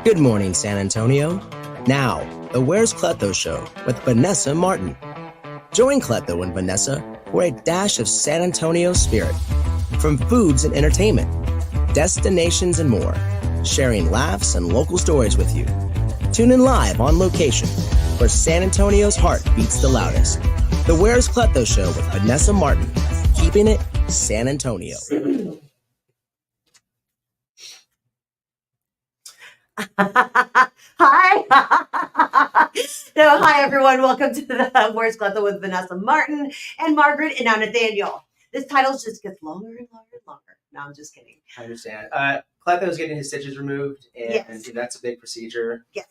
Good morning, San Antonio. Now, the Where's Cleto Show with Vanessa Martin. Join Cleto and Vanessa for a dash of San Antonio spirit. From foods and entertainment, destinations and more, sharing laughs and local stories with you. Tune in live on location, where San Antonio's heart beats the loudest. The Where's Cleto Show with Vanessa Martin, keeping it San Antonio. Hi. Hi, everyone. Welcome to the Where's Cleto with Vanessa Martin and Margaret and now Nathaniel. This title just gets longer and longer and longer. No, I'm just kidding. I understand. Cleto is getting his stitches removed, and Yes. that's a big procedure. Yes.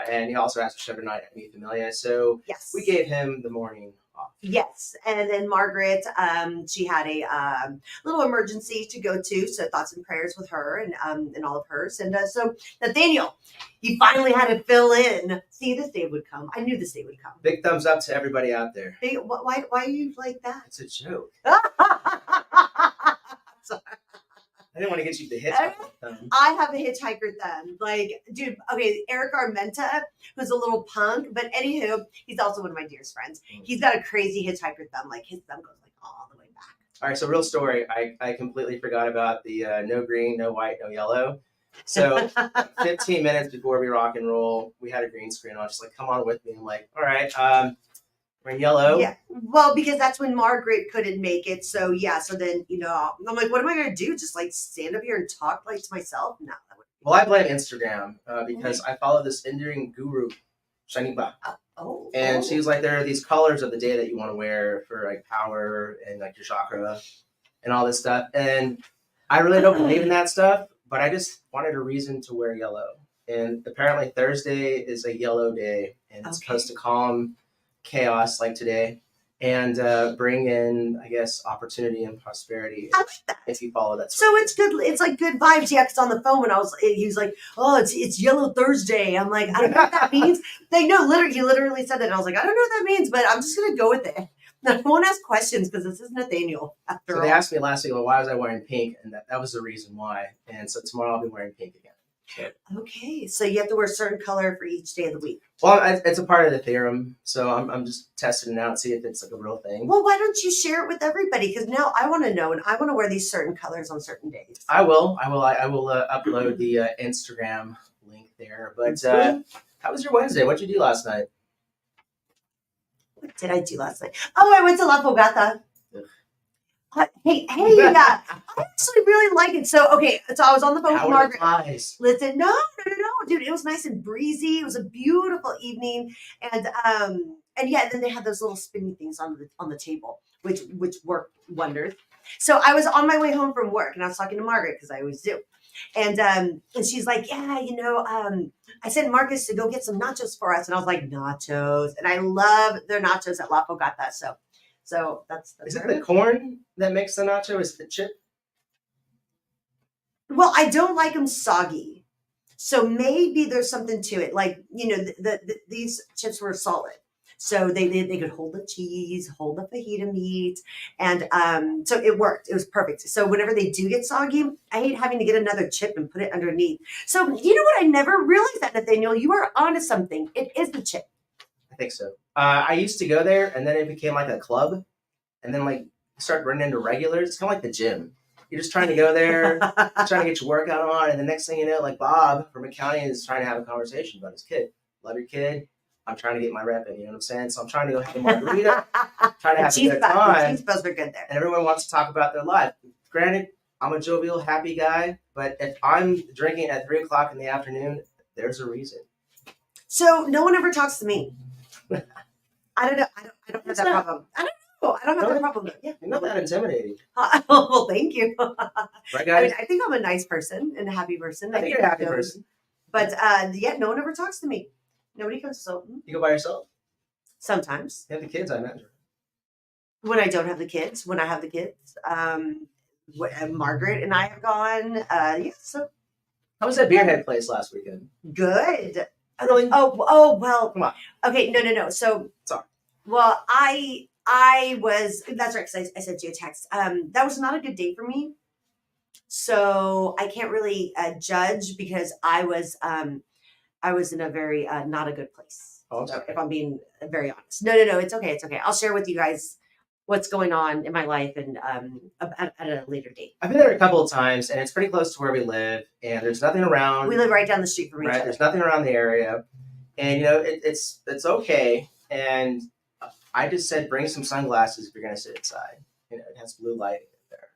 And he also has a show tonight at Mi Familia, so Yes. we gave him the morning off. Yes. And then Margaret, she had a little emergency to go to, so thoughts and prayers with her and all of hers. And so Nathaniel, he finally had to fill in. See, this day would come. I knew this day would come. Big thumbs up to everybody out there. Why are you like that? It's a joke. Sorry. I didn't want to get you the hitchhiker thumb. I have a hitchhiker thumb. Like, dude, okay, Eric Armenta, who's a little punk, but anywho, he's also one of my dearest friends. He's got a crazy hitchhiker thumb. Like, his thumb goes like all the way back. All right, so real story. I completely forgot about the no green, no white, no yellow. So 15 minutes before we rock and roll, we had a green screen on. She's like, come on with me. I'm like, all right, we're in yellow. Yeah, well, because that's when Margaret couldn't make it. So yeah, so then I'm like, what am I gonna do? Just like stand up here and talk like to myself? No. Well, I blame Instagram because I follow this Indian guru, Shaniba. And she's like, there are these colors of the day that you want to wear for like power and like your chakra and all this stuff. And I really don't believe in that stuff, but I just wanted a reason to wear yellow. And apparently Thursday is a yellow day, and it's supposed to calm chaos like today and bring in, I guess, opportunity and prosperity. I like that. If you follow that. So it's good. It's like good vibes. Yeah, because on the phone when he was like, "Oh, it's Yellow Thursday." I'm like, I don't know what that means. He literally said that. And I was like, I don't know what that means, but I'm just gonna go with it. I won't ask questions because this is Nathaniel. After all. They asked me last week, well, why was I wearing pink, and that was the reason why. And so tomorrow I'll be wearing pink again. Okay, so you have to wear a certain color for each day of the week. Well, it's a part of the theorem, so I'm just testing it out, see if it's like a real thing. Well, why don't you share it with everybody? Because now I want to know, and I want to wear these certain colors on certain days. I will upload the Instagram link there. But how was your Wednesday? What'd you do last night? What did I do last night? Oh, I went to La Fogata. Hey, I actually really like it. So I was on the phone with Margaret. Listen, no, dude, it was nice and breezy. It was a beautiful evening, and then they had those little spinny things on the table, which worked wonders. So I was on my way home from work, and I was talking to Margaret because I always do, and she's like, yeah, I sent Marcus to go get some nachos for us, and I was like, nachos, and I love their nachos at La Fogata, So that's is it the corn that makes the nacho? Is it the chip? Well, I don't like them soggy, so maybe there's something to it. Like these chips were solid, so they could hold the cheese, hold the fajita meat, and so it worked. It was perfect. So whenever they do get soggy, I hate having to get another chip and put it underneath. So you know what? I never realized that, Nathaniel. You are onto something. It is the chip. I think so. I used to go there, and then it became like a club, and then like you start running into regulars. It's kind of like the gym. You're just trying to go there, trying to get your workout on, and the next thing you know, like Bob from accounting is trying to have a conversation about his kid. Love your kid. I'm trying to get my rep in. You know what I'm saying? So I'm trying to go have a margarita, trying to have a good time. Cheese buzz are good there, and everyone wants to talk about their life. Granted, I'm a jovial, happy guy, but if I'm drinking at 3:00 in the afternoon, there's a reason. So no one ever talks to me. I don't know. I don't have that problem. I don't have that problem. Yeah, you're not that intimidating. Well, thank you. Right, guys? I think I'm a nice person and a happy person. I think you're a happy person. But no one ever talks to me. Nobody comes to You go by yourself? Sometimes. You have the kids, I imagine. When I don't have the kids. When I have the kids. Margaret and I have gone. So. How was that beerhead place last weekend? Good. Really? Oh, well. Come on. Okay, no. So, sorry. Well, I was, that's right, because I sent you a text. That was not a good day for me. So I can't really judge because I was I was in a very not a good place. Oh, So, okay. if I'm being very honest. No, it's okay. It's okay. I'll share with you guys what's going on in my life and at a later date. I've been there a couple of times, and it's pretty close to where we live, and there's nothing around. We live right down the street from each other. There's nothing around the area, and it's okay. And I just said, bring some sunglasses if you're gonna sit inside. It has blue light there.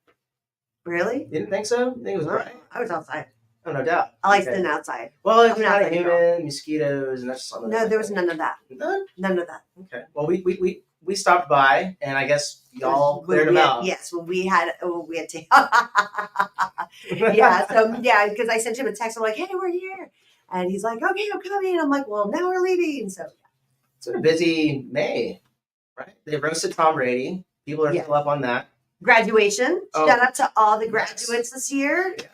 Really? You didn't think so? You think it was bright? I was outside. Oh, no doubt. I like sitting outside. Well, it's not a human, mosquitoes, and that's just no. There was none of that. None. None of that. Okay. Well, we stopped by, and I guess y'all cleared them out. Yes, when we had to. Yeah. So yeah, because I sent him a text. I'm like, hey, we're here, and he's like, okay, I'm coming. I'm like, well, now we're leaving. So it's been a busy May, right? They roasted Tom Brady. People are still up on that. Graduation. Shout out to all the graduates this year. Yeah.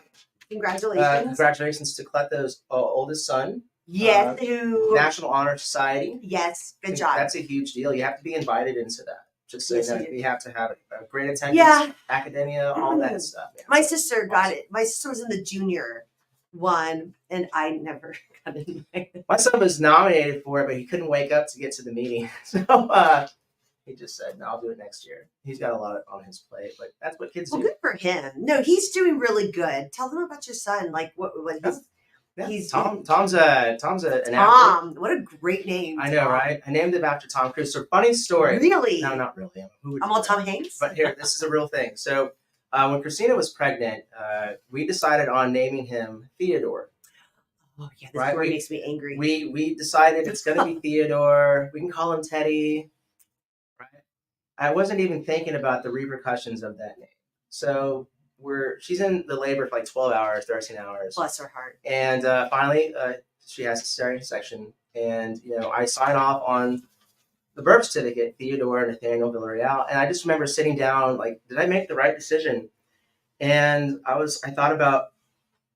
Congratulations. Congratulations to Cleto's oldest son. Yes, who National Honor Society. Yes, good job. That's a huge deal. You have to be invited into that. Just so Yes, you know, you have to have a great attendance, Yeah. academia, all that stuff. Yeah. My sister got it. My sister was in the junior one, and I never got invited. My son was nominated for it, but he couldn't wake up to get to the meeting. So he just said, no, I'll do it next year. He's got a lot on his plate, but that's what kids Well, do. good for him. No, he's doing really good. Tell them about your son. Like what he's Tom's an athlete. Tom. What a great name. I know, Tom. right? I named him after Tom Cruise. So funny story. Really? No, not really. Who would I'm do all that? Tom Hanks. But here, this is a real thing. So when Christina was pregnant, we decided on naming him Theodore. Oh yeah, this story makes me angry. We decided it's going to be Theodore. We can call him Teddy. Right? I wasn't even thinking about the repercussions of that name. So she's in the labor for like 12 hours, 13 hours. Bless her heart. And finally, she has a cesarean section. And, I sign off on the birth certificate, Theodore Nathaniel Villarreal. And I just remember sitting down, like, did I make the right decision? And I thought about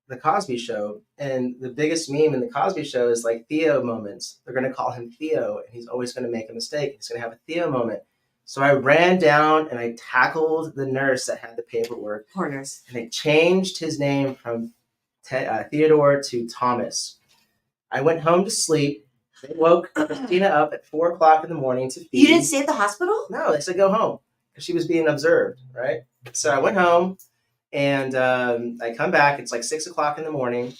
the Cosby Show, and the biggest meme in the Cosby Show is like Theo moments. They're going to call him Theo, and he's always going to make a mistake. He's going to have a Theo moment. So I ran down and I tackled the nurse that had the paperwork. Poor nurse. And I changed his name from Theodore to Thomas. I went home to sleep. They woke Christina up at 4:00 in the morning to feed. You didn't stay at the hospital? No, they said go home because she was being observed, right? So I went home. And I come back, it's like 6:00 in the morning,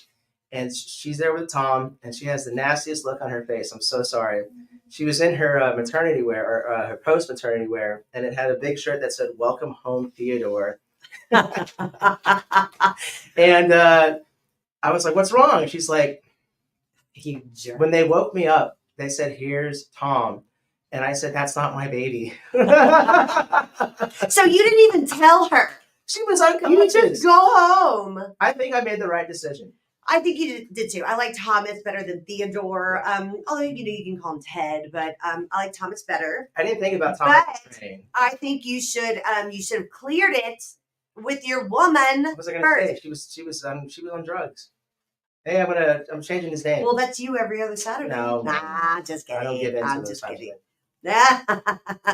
and she's there with Tom, and she has the nastiest look on her face. I'm so sorry. She was in her maternity wear, or her post-maternity wear, and it had a big shirt that said, "Welcome home, Theodore." And I was like, what's wrong? She's like, You jerk. When they woke me up, they said, here's Tom. And I said, that's not my baby. So you didn't even tell her. She was You unconscious. just go home. I think I made the right decision. I think you did too. I like Thomas better than Theodore. Although you can call him Ted, but I like Thomas better. I didn't think about Thomas. But I think you should have cleared it with your woman. What was I gonna say? She was on drugs. Hey, I'm changing his name. Well, that's you every other Saturday. No. Nah, just kidding. I don't give in to I'm those just types of kidding. things.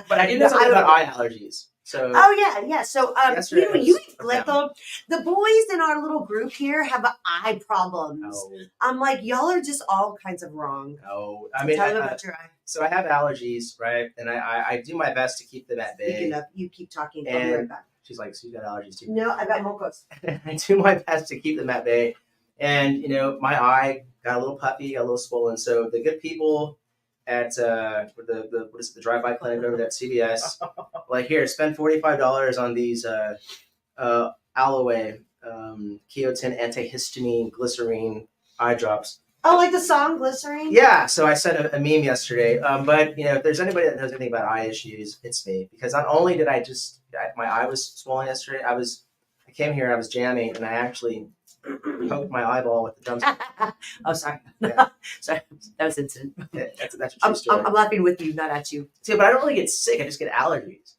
But I do know something about eye allergies. So Oh yeah. So yesterday you I was Cleto, the boys in our little group here have eye problems. no, I'm like, y'all are just all kinds of wrong. no. I mean, Tell them about your eye. so I have allergies, right? And I do my best to keep them at bay. Speaking of, you keep talking. I'll be right back. She's like, so you got allergies too? No, I got mocos. I do my best to keep them at bay. And, my eye got a little puffy, got a little swollen. So the good people at the drive-by clinic over there at CVS, like, here, spend $45 on these Alloway Quiotin antihistamine glycerine eye drops. Oh, like the song Glycerine? Yeah, so I sent a meme yesterday. But if there's anybody that knows anything about eye issues, it's me. Because not only did my eye was swollen yesterday, I came here, I was jamming, and I actually poked my eyeball with the drumstick. Oh, sorry. Yeah. Sorry, that was incident. Yeah, that's a true story. I'm laughing with you, not at you. See, but I don't really get sick. I just get allergies.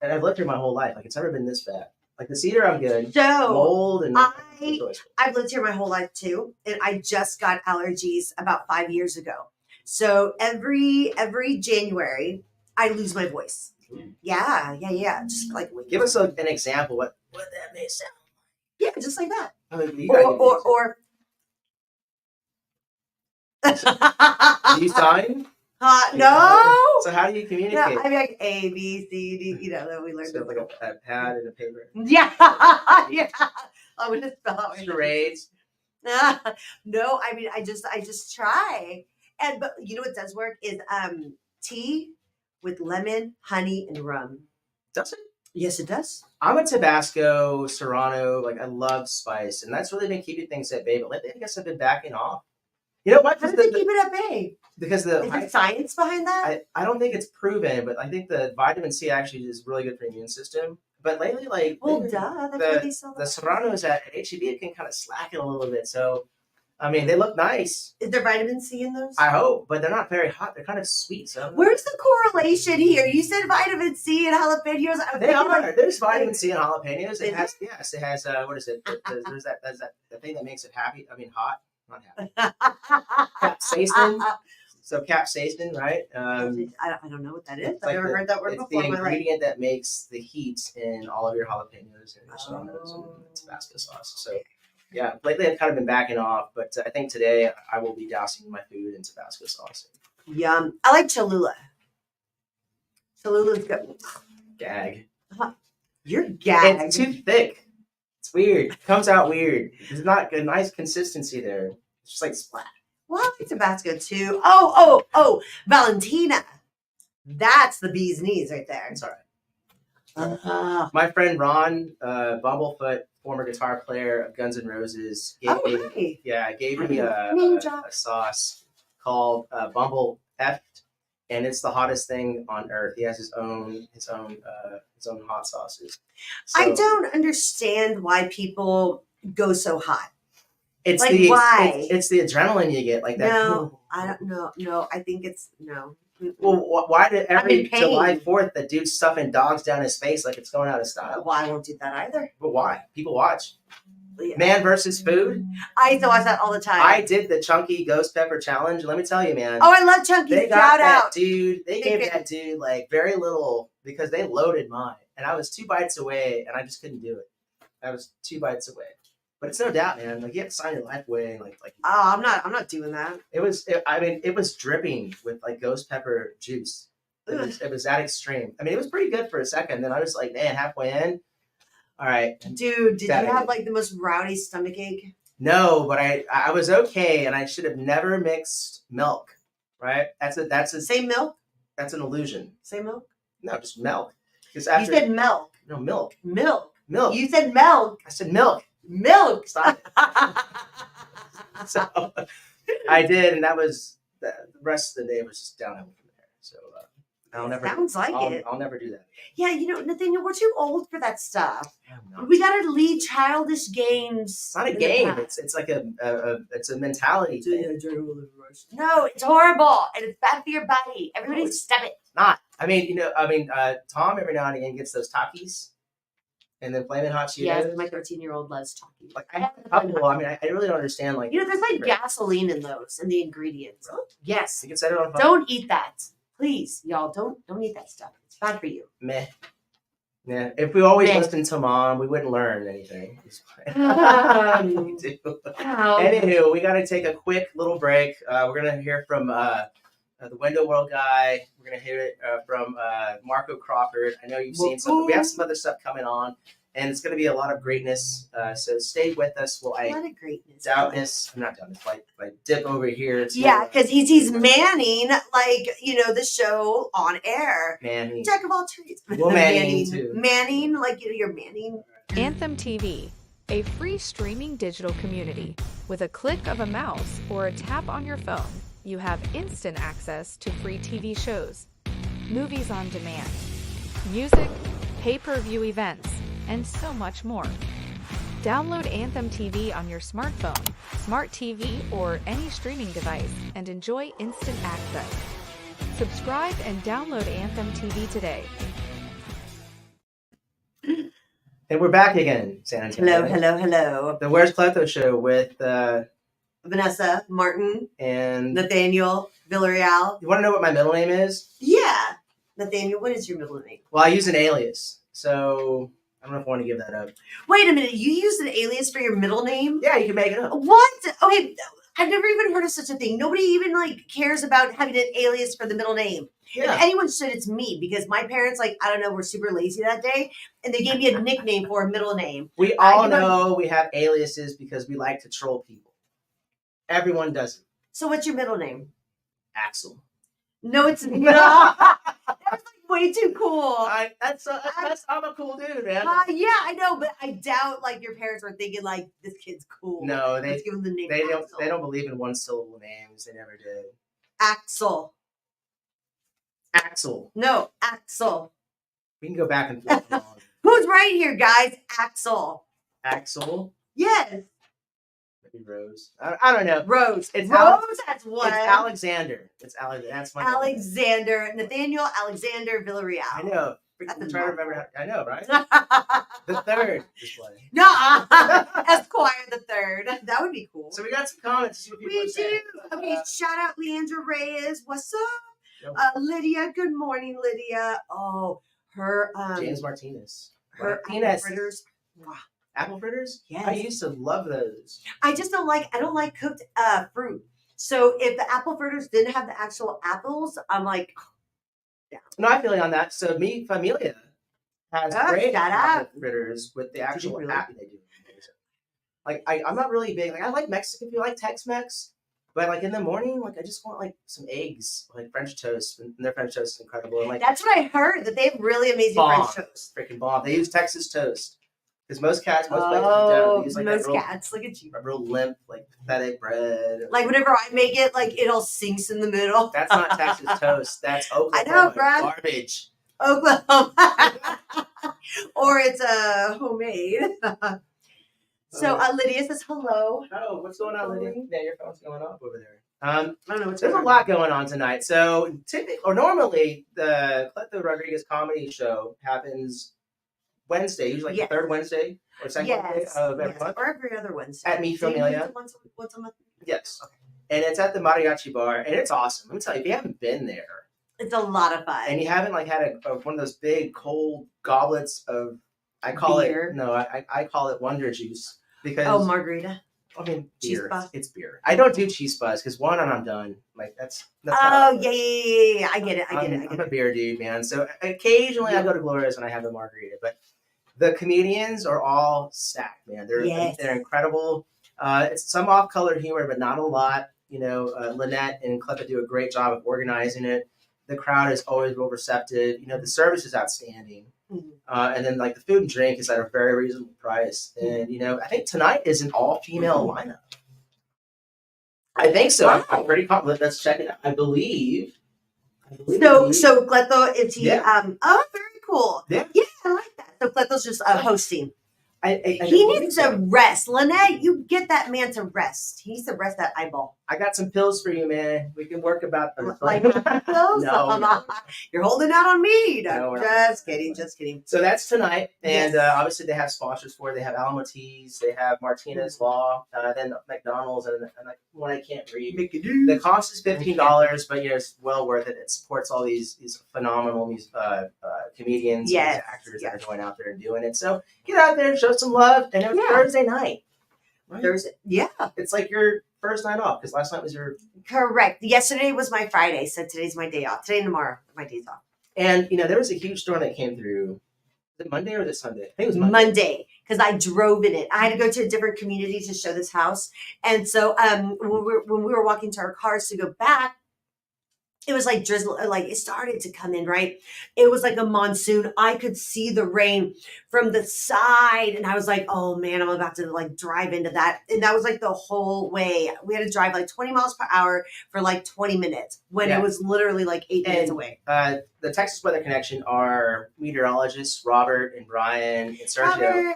And I've lived here my whole life. Like, it's never been this bad. Like, the cedar, I'm good. So Mold and I've lived here my whole life too, and I just got allergies about 5 years ago. So every January, I lose my voice. Yeah. Just like give us an example. What that may sound. Yeah, just like that. I mean, Or Do you sign? No. So how do you communicate? No, I mean like A, B, C, D. You know that we learned. So like a pad and a paper. Yeah, yeah. I'm gonna spell out Charades. No, I mean I just try, but you know what does work is tea with lemon, honey, and rum. Does it? Yes, it does. I'm a Tabasco, Serrano. Like I love spice, and that's really been keeping things at bay. But lately, I guess I've been backing off. You know what? How do they keep it at bay? Because is there science behind that? I don't think it's proven, but I think the vitamin C actually is really good for the immune system. But lately, like the Serranos at HEB can kind of slacken a little bit. So, I mean, they look nice. Is there vitamin C in those? I hope, but they're not very hot. They're kind of sweet. So where's the correlation here? You said vitamin C and jalapenos. They are. There's vitamin C in jalapenos. It has. Yes, it has. What is it? There's that the thing that makes it happy. I mean, hot. Not happy. Capsaicin. So capsaicin, right? I don't know what that is. I've never heard that word before. It's the ingredient that makes the heat in all of your jalapenos and your serranos and Tabasco sauce. So, yeah, lately I've kind of been backing off, but I think today I will be dousing my food in Tabasco sauce. Yum. I like Cholula. Cholula's good. Gag. You're gagged. It's too thick. It's weird. It comes out weird. There's not a nice consistency there. It's just like splat. Well, I like Tabasco too. Oh, Valentina. That's the bee's knees right there. It's all right. My friend Ron, Bumblefoot, former guitar player of Guns N' Roses, gave me a sauce called Bumble F, and it's the hottest thing on earth. He has his own hot sauces. So, I don't understand why people go so hot. It's like why? It's the adrenaline you get, like that. No, I don't know. No, I think it's no. Well, why did every July 4th the dude's stuffing dogs down his face like it's going out of style? Well, I won't do that either. But why? People watch. Yeah. Man versus food. I used to watch that all the time. I did the Chunky Ghost Pepper Challenge. Let me tell you, man. Oh, I love Chunky. Shout out, dude. They gave that dude like very little because they loaded mine, and I was 2 bites away, and I just couldn't do it. I was 2 bites away. But it's no doubt, man. Like you have to sign your life away, and like. Oh, I'm not doing that. It was dripping with like ghost pepper juice. It was that extreme. I mean, it was pretty good for a second. Then I was like, man, halfway in. All right, dude. Did you have like the most rowdy stomach ache? No, but I was okay, and I should have never mixed milk. Right? That's a same milk. That's an illusion. Same milk? No, just milk. Because you said milk. No, milk. Milk. Milk. You said milk. I said milk. Milk. Stop it. So I did, and that was the rest of the day was just downhill from there. So I'll never. Sounds like it. I'll never do that. Yeah, you know, Nathaniel, we're too old for that stuff. We gotta leave childish games. It's not a game. It's like it's a mentality thing. No, it's horrible and it's bad for your body. Everybody stop it. It's not. I mean, Tom every now and again gets those Takis. And then Flamin' Hot Cheetos. Yes, my 13-year-old loves Takis. Like I have a couple. I mean, I really don't understand. Like there's like gasoline in those in the ingredients. Really? Yes. You can set it on fire. Don't eat that, please, y'all. Don't eat that stuff. It's bad for you. Meh. Yeah. If we always listened to Mom, we wouldn't learn anything. Anywho, we got to take a quick little break. We're gonna hear from the Window World guy. We're gonna hear it from Marco Crawford. I know you've seen some. We have some other stuff coming on, and it's gonna be a lot of greatness. So stay with us. Will a lot of greatness. Doubtness. I'm not doubtness. Like dip over here. Because he's manning the show on air. Manning. Jack of all trades. Well, manning too. Manning, like you're manning. Anthem TV, a free streaming digital community. With a click of a mouse or a tap on your phone, you have instant access to free TV shows, movies on demand, music, pay-per-view events, and so much more. Download Anthem TV on your smartphone, smart TV, or any streaming device and enjoy instant access. Subscribe and download Anthem TV today. And we're back again, San Antonio. Hello. The Where's Cleto show with Vanessa, Martin, and Nathaniel, Villarreal. You want to know what my middle name is? Yeah. Nathaniel, what is your middle name? Well, I use an alias, so I don't know if I want to give that up. Wait a minute. You use an alias for your middle name? Yeah, you can make it up. What? Okay. I've never even heard of such a thing. Nobody even like cares about having an alias for the middle name. Yeah. If anyone should, it's me, because my parents, like, I don't know, were super lazy that day, and they gave me a nickname for a middle name. We all know we have aliases because we like to troll people. Everyone does it. So what's your middle name? Axel. No, it's not. That's like way too cool. I'm a cool dude, man. Yeah, I know, but I doubt like your parents were thinking like this kid's cool. No, Let's give him the name. they don't believe in one syllable names. They never did. Axel. Axel. No, Axel. We can go back and forth. Who's right here, guys? Axel. Axel. Yes. Maybe Rose. I don't know. Rose. It's Rose. That's one. It's Alexander. It's Alexander. That's my Alexander. Nathaniel Alexander Villarreal. I know. That's I'm trying to remember. I know, right? The third display. No, Esquire the third. That would be cool. So we got some comments to see what people are saying. Okay, shout out Leandra Reyes. What's up? Yep. Lydia. Good morning, Lydia. Oh, her James Martinez. Her Martinez. apple fritters. Wow. Apple fritters? Yes. I used to love those. I don't like cooked fruit. So if the apple fritters didn't have the actual apples, I'm like, yeah. No, I feel you on that. So me, Familia has great apple fritters with the actual apple they do. Like I'm not really big. Like I like Mexican food, I like Tex-Mex, but like in the morning, like I just want like some eggs, like French toast, and their French toast is incredible. And like that's what I heard, that they have really amazing French toast. Freaking bomb! They use Texas toast. Because most places don't. They use like most cats, look at you. A real limp, like pathetic bread. Like whenever I make it, like it all sinks in the middle. That's not Texas toast. That's Oklahoma. I know, Brad. Garbage. Oklahoma. Or it's homemade. So Lydia says hello. Oh, what's going on, Lydia? Yeah, your phone's going off over there. I don't know. There's a lot going on tonight. So normally the Cleto Rodriguez comedy show happens Wednesday, usually like the third Wednesday or second Wednesday of every month. Or every other Wednesday. At Meet Familia. Once a month? Yes. Okay. And it's at the Mariachi Bar, and it's awesome. Let me tell you, if you haven't been there, it's a lot of fun. And you haven't like had one of those big cold goblets of, I call beer. I call it Wonder Juice because margarita. I mean, Cheese beer. buzz. It's beer. I don't do cheese buzz because one, and I'm done. Like that's yeah. I get it. I'm a beer dude, man. So occasionally I go to Gloria's and I have a margarita, but the comedians are all stacked, man. They're incredible. It's some off-color humor, but not a lot. You know, Lynette and Cleto do a great job of organizing it. The crowd is always real receptive. You know, the service is outstanding. Mm-hmm. And then like the food and drink is at a very reasonable price. And, you know, I think tonight is an all-female lineup. I think so. Wow. I'm pretty confident. Let's check it out. I believe. So Cleto, is he, very cool. Yeah, I like that. So Cleto's just hosting. He needs to rest. Lynette, you get that man to rest. He needs to rest that eyeball. I got some pills for you, man. We can work about them. Like pills? No. You're holding out on me. No, just kidding. So that's tonight. And obviously they have sponsors for it. They have Alamo Teas. They have Martinez Law. Then McDonald's. And like one I can't read. The cost is $15, but it's well worth it. It supports all these phenomenal comedians and actors that are going out there and doing it. So get out there and show some love. And it was Thursday night. Right? Thursday. Yeah. It's like your first night off because last night was your... Correct. Yesterday was my Friday, so today's my day off. Today and tomorrow, my day's off. And, you know, there was a huge storm that came through. Was it Monday or this Sunday? I think it was Monday. Because I drove in it. I had to go to a different community to show this house. And so when we were walking to our cars to go back, it was like drizzle, like it started to come in, right? It was like a monsoon. I could see the rain from the side. And I was like, oh man, I'm about to like drive into that. And that was like the whole way. We had to drive like 20 miles per hour for like 20 minutes when it was literally like 8 minutes away. The Texas Weather Connection are meteorologists, Robert and Brian and Sergio.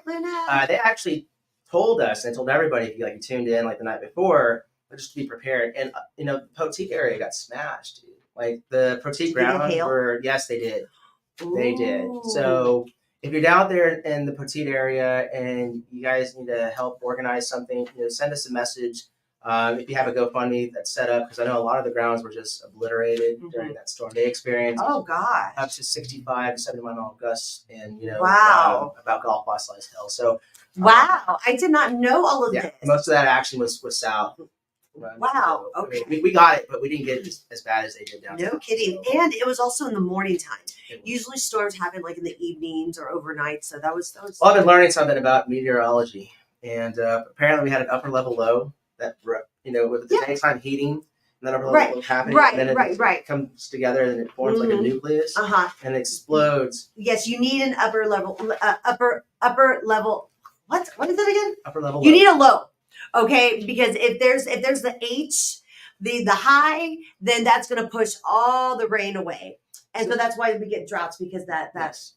They actually told us and told everybody, if you like tuned in like the night before, just to be prepared. And, you know, the Poteet area got smashed, dude. Like the Poteet grounds were, yes, they did. Ooh. They did. So if you're down there in the Poteet area and you guys need to help organize something, you know, send us a message. If you have a GoFundMe that's set up, because I know a lot of the grounds were just obliterated during that storm. They experienced up to 65 to 70 mile gusts and, you know, about golf ball size hail. So I did not know all of this. Most of that action was south. Wow. So, Okay. I mean, we got it, but we didn't get it as bad as they did down No south. kidding. And it was also in the morning time. It was. Usually storms happen like in the evenings or overnight. So that was. Well, I've been learning something about meteorology, and apparently we had an upper level low that with the daytime heating, and then upper level low happening, and then it comes together and it forms like a nucleus, and it explodes. Yes, you need an upper level. Upper level. What is it again? Upper level. You need a low. Okay, because if there's the H, the high, then that's going to push all the rain away, and so that's why we get droughts, because that's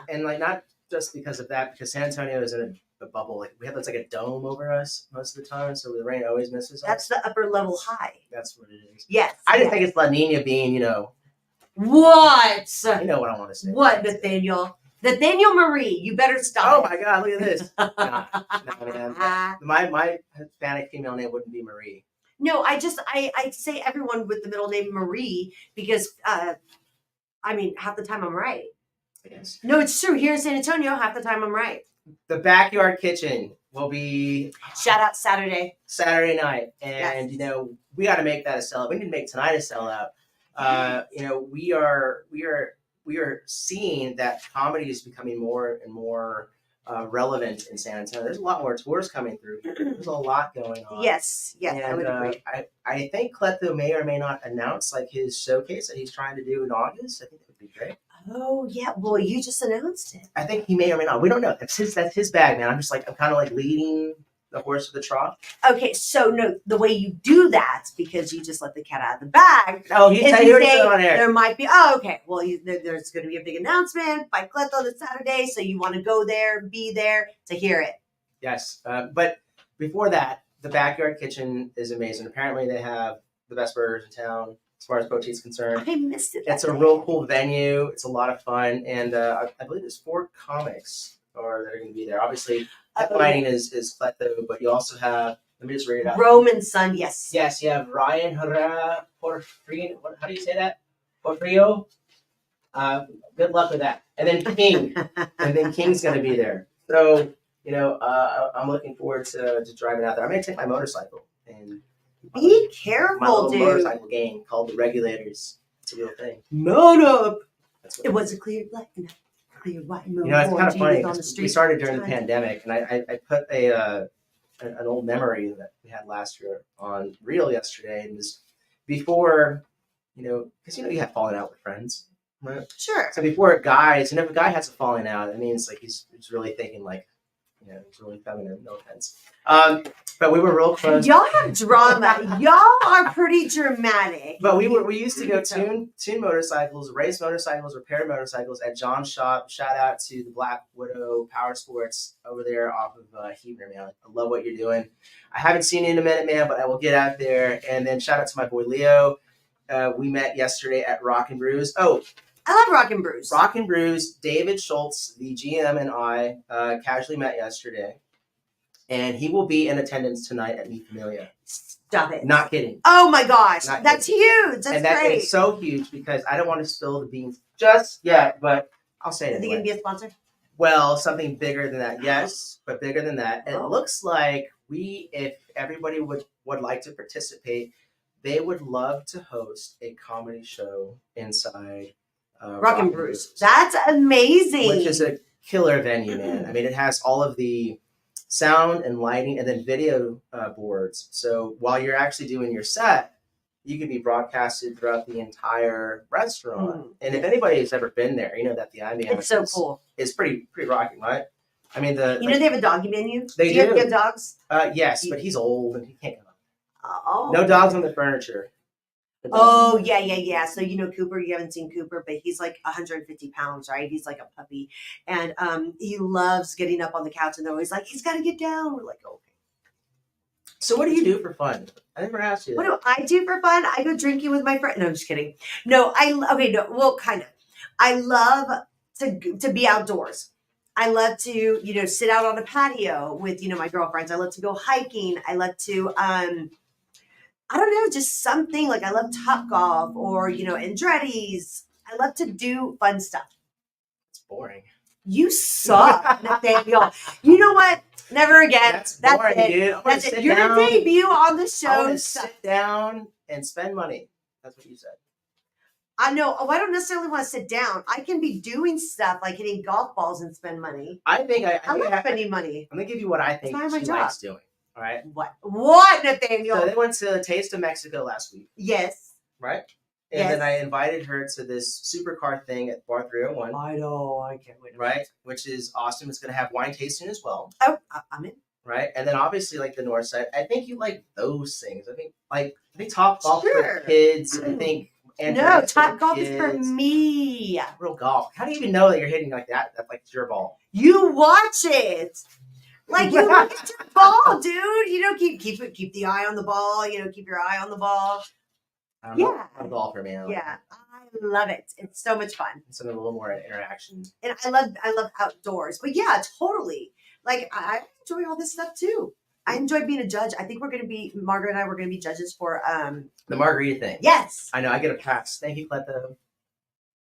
and like not just because of that, because San Antonio is in a bubble. Like we have like a dome over us most of the time, so the rain always misses us. That's the upper level high. That's what it is. Yes. I just think it's La Nina being, What? You know what I want to say. What, Nathaniel? Nathaniel Marie, you better stop. Oh my God, look at this. No, man. My Hispanic female name wouldn't be Marie. No, I say everyone with the middle name Marie because, half the time I'm right. Yes. No, it's true. Here in San Antonio, half the time I'm right. The backyard kitchen will be shout out Saturday night, and we got to make that a sellout. We need to make tonight a sellout. We are seeing that comedy is becoming more and more relevant in San Antonio. There's a lot more tours coming through. There's a lot going on. Yes, and, I would agree. I think Cleto may or may not announce like his showcase that he's trying to do in August. I think that would be great. Oh yeah, well you just announced it. I think he may or may not. We don't know. That's his bag, man. I'm kind of like leading the horse to the trough. Okay, so no, the way you do that, because you just let the cat out of the bag. Oh, you say on air. There might be. Oh, okay. Well, there's going to be a big announcement by Cleto this Saturday, so you want to go there, be there to hear it. Yes, but before that, the backyard kitchen is amazing. Apparently, they have the best burgers in town as far as poaching is concerned. I missed it. It's a real cool venue. It's a lot of fun, and I believe there's 4 comics that are going to be there. Obviously, headlining is Cleto, but you also have. Let me just read it out. Roman Sun, yes. Yes, you have Ryan Herrera Porfrio. How do you say that? Porfrio. Good luck with that. And then King, and then King's going to be there. So I'm looking forward to driving out there. I'm going to take my motorcycle and. Be careful, my little dude. motorcycle gang called the Regulators. It's a real thing. Mount up. It was a clear black night. Clear white moon. It's kind of funny. We started during the pandemic, and I put an old memory that we had last year on Reel yesterday, and it was before, because you have falling out with friends, right? Sure. So before guys, if a guy has a falling out, it means like he's really thinking like, he's really feminine. No offense. But we were real close. Y'all have drama. Y'all are pretty dramatic. But we used to go tune motorcycles, race motorcycles, repair motorcycles at John's shop. Shout out to the Black Widow Power Sports over there off of Heber, man. I love what you're doing. I haven't seen you in a minute, man, but I will get out there. And then shout out to my boy Leo. We met yesterday at Rock and Brews. Oh, I love Rock and Brews. Rock and Brews. David Schultz, the GM, and I casually met yesterday. And he will be in attendance tonight at Meet Familia. Stop it. Not kidding. Oh my gosh. That's huge. That's and that great. is so huge because I don't want to spill the beans just yet, but I'll say it. Is he going to be a sponsor? Well, something bigger than that, yes, but bigger than that. It looks like if everybody would like to participate, they would love to host a comedy show inside Rock and Brews. That's amazing. Which is a killer venue, man. I mean, it has all of the sound and lighting and then video boards. So while you're actually doing your set, you can be broadcasted throughout the entire restaurant. And if anybody has ever been there, you know that the ambiance it's so cool. Is pretty rocking, right? I mean, they have a doggy menu? They do. You have dogs? Yes, but he's old and he can't come up. Oh. No dogs on the furniture. Oh, yeah. So, Cooper, you haven't seen Cooper, but he's like 150 pounds, right? He's like a puppy. And he loves getting up on the couch and they're always like, he's got to get down. We're like, okay. So what do you do for fun? I never asked you that. What do I do for fun? I go drinking with my friend. No, I'm just kidding. No, kind of. I love to be outdoors. I love to, sit out on a patio with, my girlfriends. I love to go hiking. I love to, I don't know, just something like I love Topgolf or, Andretti's. I love to do fun stuff. It's boring. You suck, Nathaniel. You know what? Never again. That's That's boring, it. dude. That's it. Your debut on the show. I want to sit down and spend money. That's what you said. I know. Oh, I don't necessarily want to sit down. I can be doing stuff like hitting golf balls and spend money. I love spending money. I'm gonna give you what I think she likes doing. All right. What, Nathaniel? So they went to Taste of Mexico last week. Yes. Right. And then I invited her to this supercar thing at Bar 301. I know. I can't wait. Right, which is awesome. It's gonna have wine tasting as well. Oh, I'm in. Right, and then obviously like the north side. I think you like those things. I think Top Golf for kids. I think. No, Top Golf is for me. Real golf. How do you even know that you're hitting like that? That's like your ball. You watch it. Like you look at your ball, dude. You know, keep the eye on the ball. You know, keep your eye on the ball. I'm a golfer, man. Yeah, I love it. It's so much fun. It's a little more interaction. And I love outdoors. But yeah, totally. Like I enjoy all this stuff too. I enjoy being a judge. I think Margaret and I were gonna be judges for the margarita thing. Yes. I know. I get a pass. Thank you, Cleto.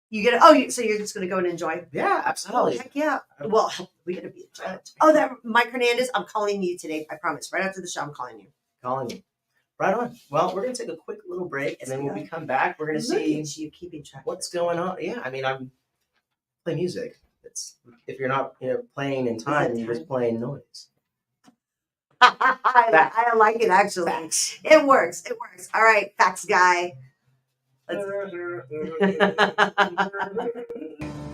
You get so you're just gonna go and enjoy? Yeah, absolutely. Oh, heck yeah. Well, we gotta be a judge. Oh, that Mike Hernandez. I'm calling you today. I promise. Right after the show, I'm calling you. Calling you. Right on. Well, we're gonna take a quick little break, and then when we come back, we're gonna see you keeping track. What's going on. Yeah, I mean, I'm playing music. It's if you're not playing in time, you're just playing noise. I like it actually. Facts. It works. All right, facts guy.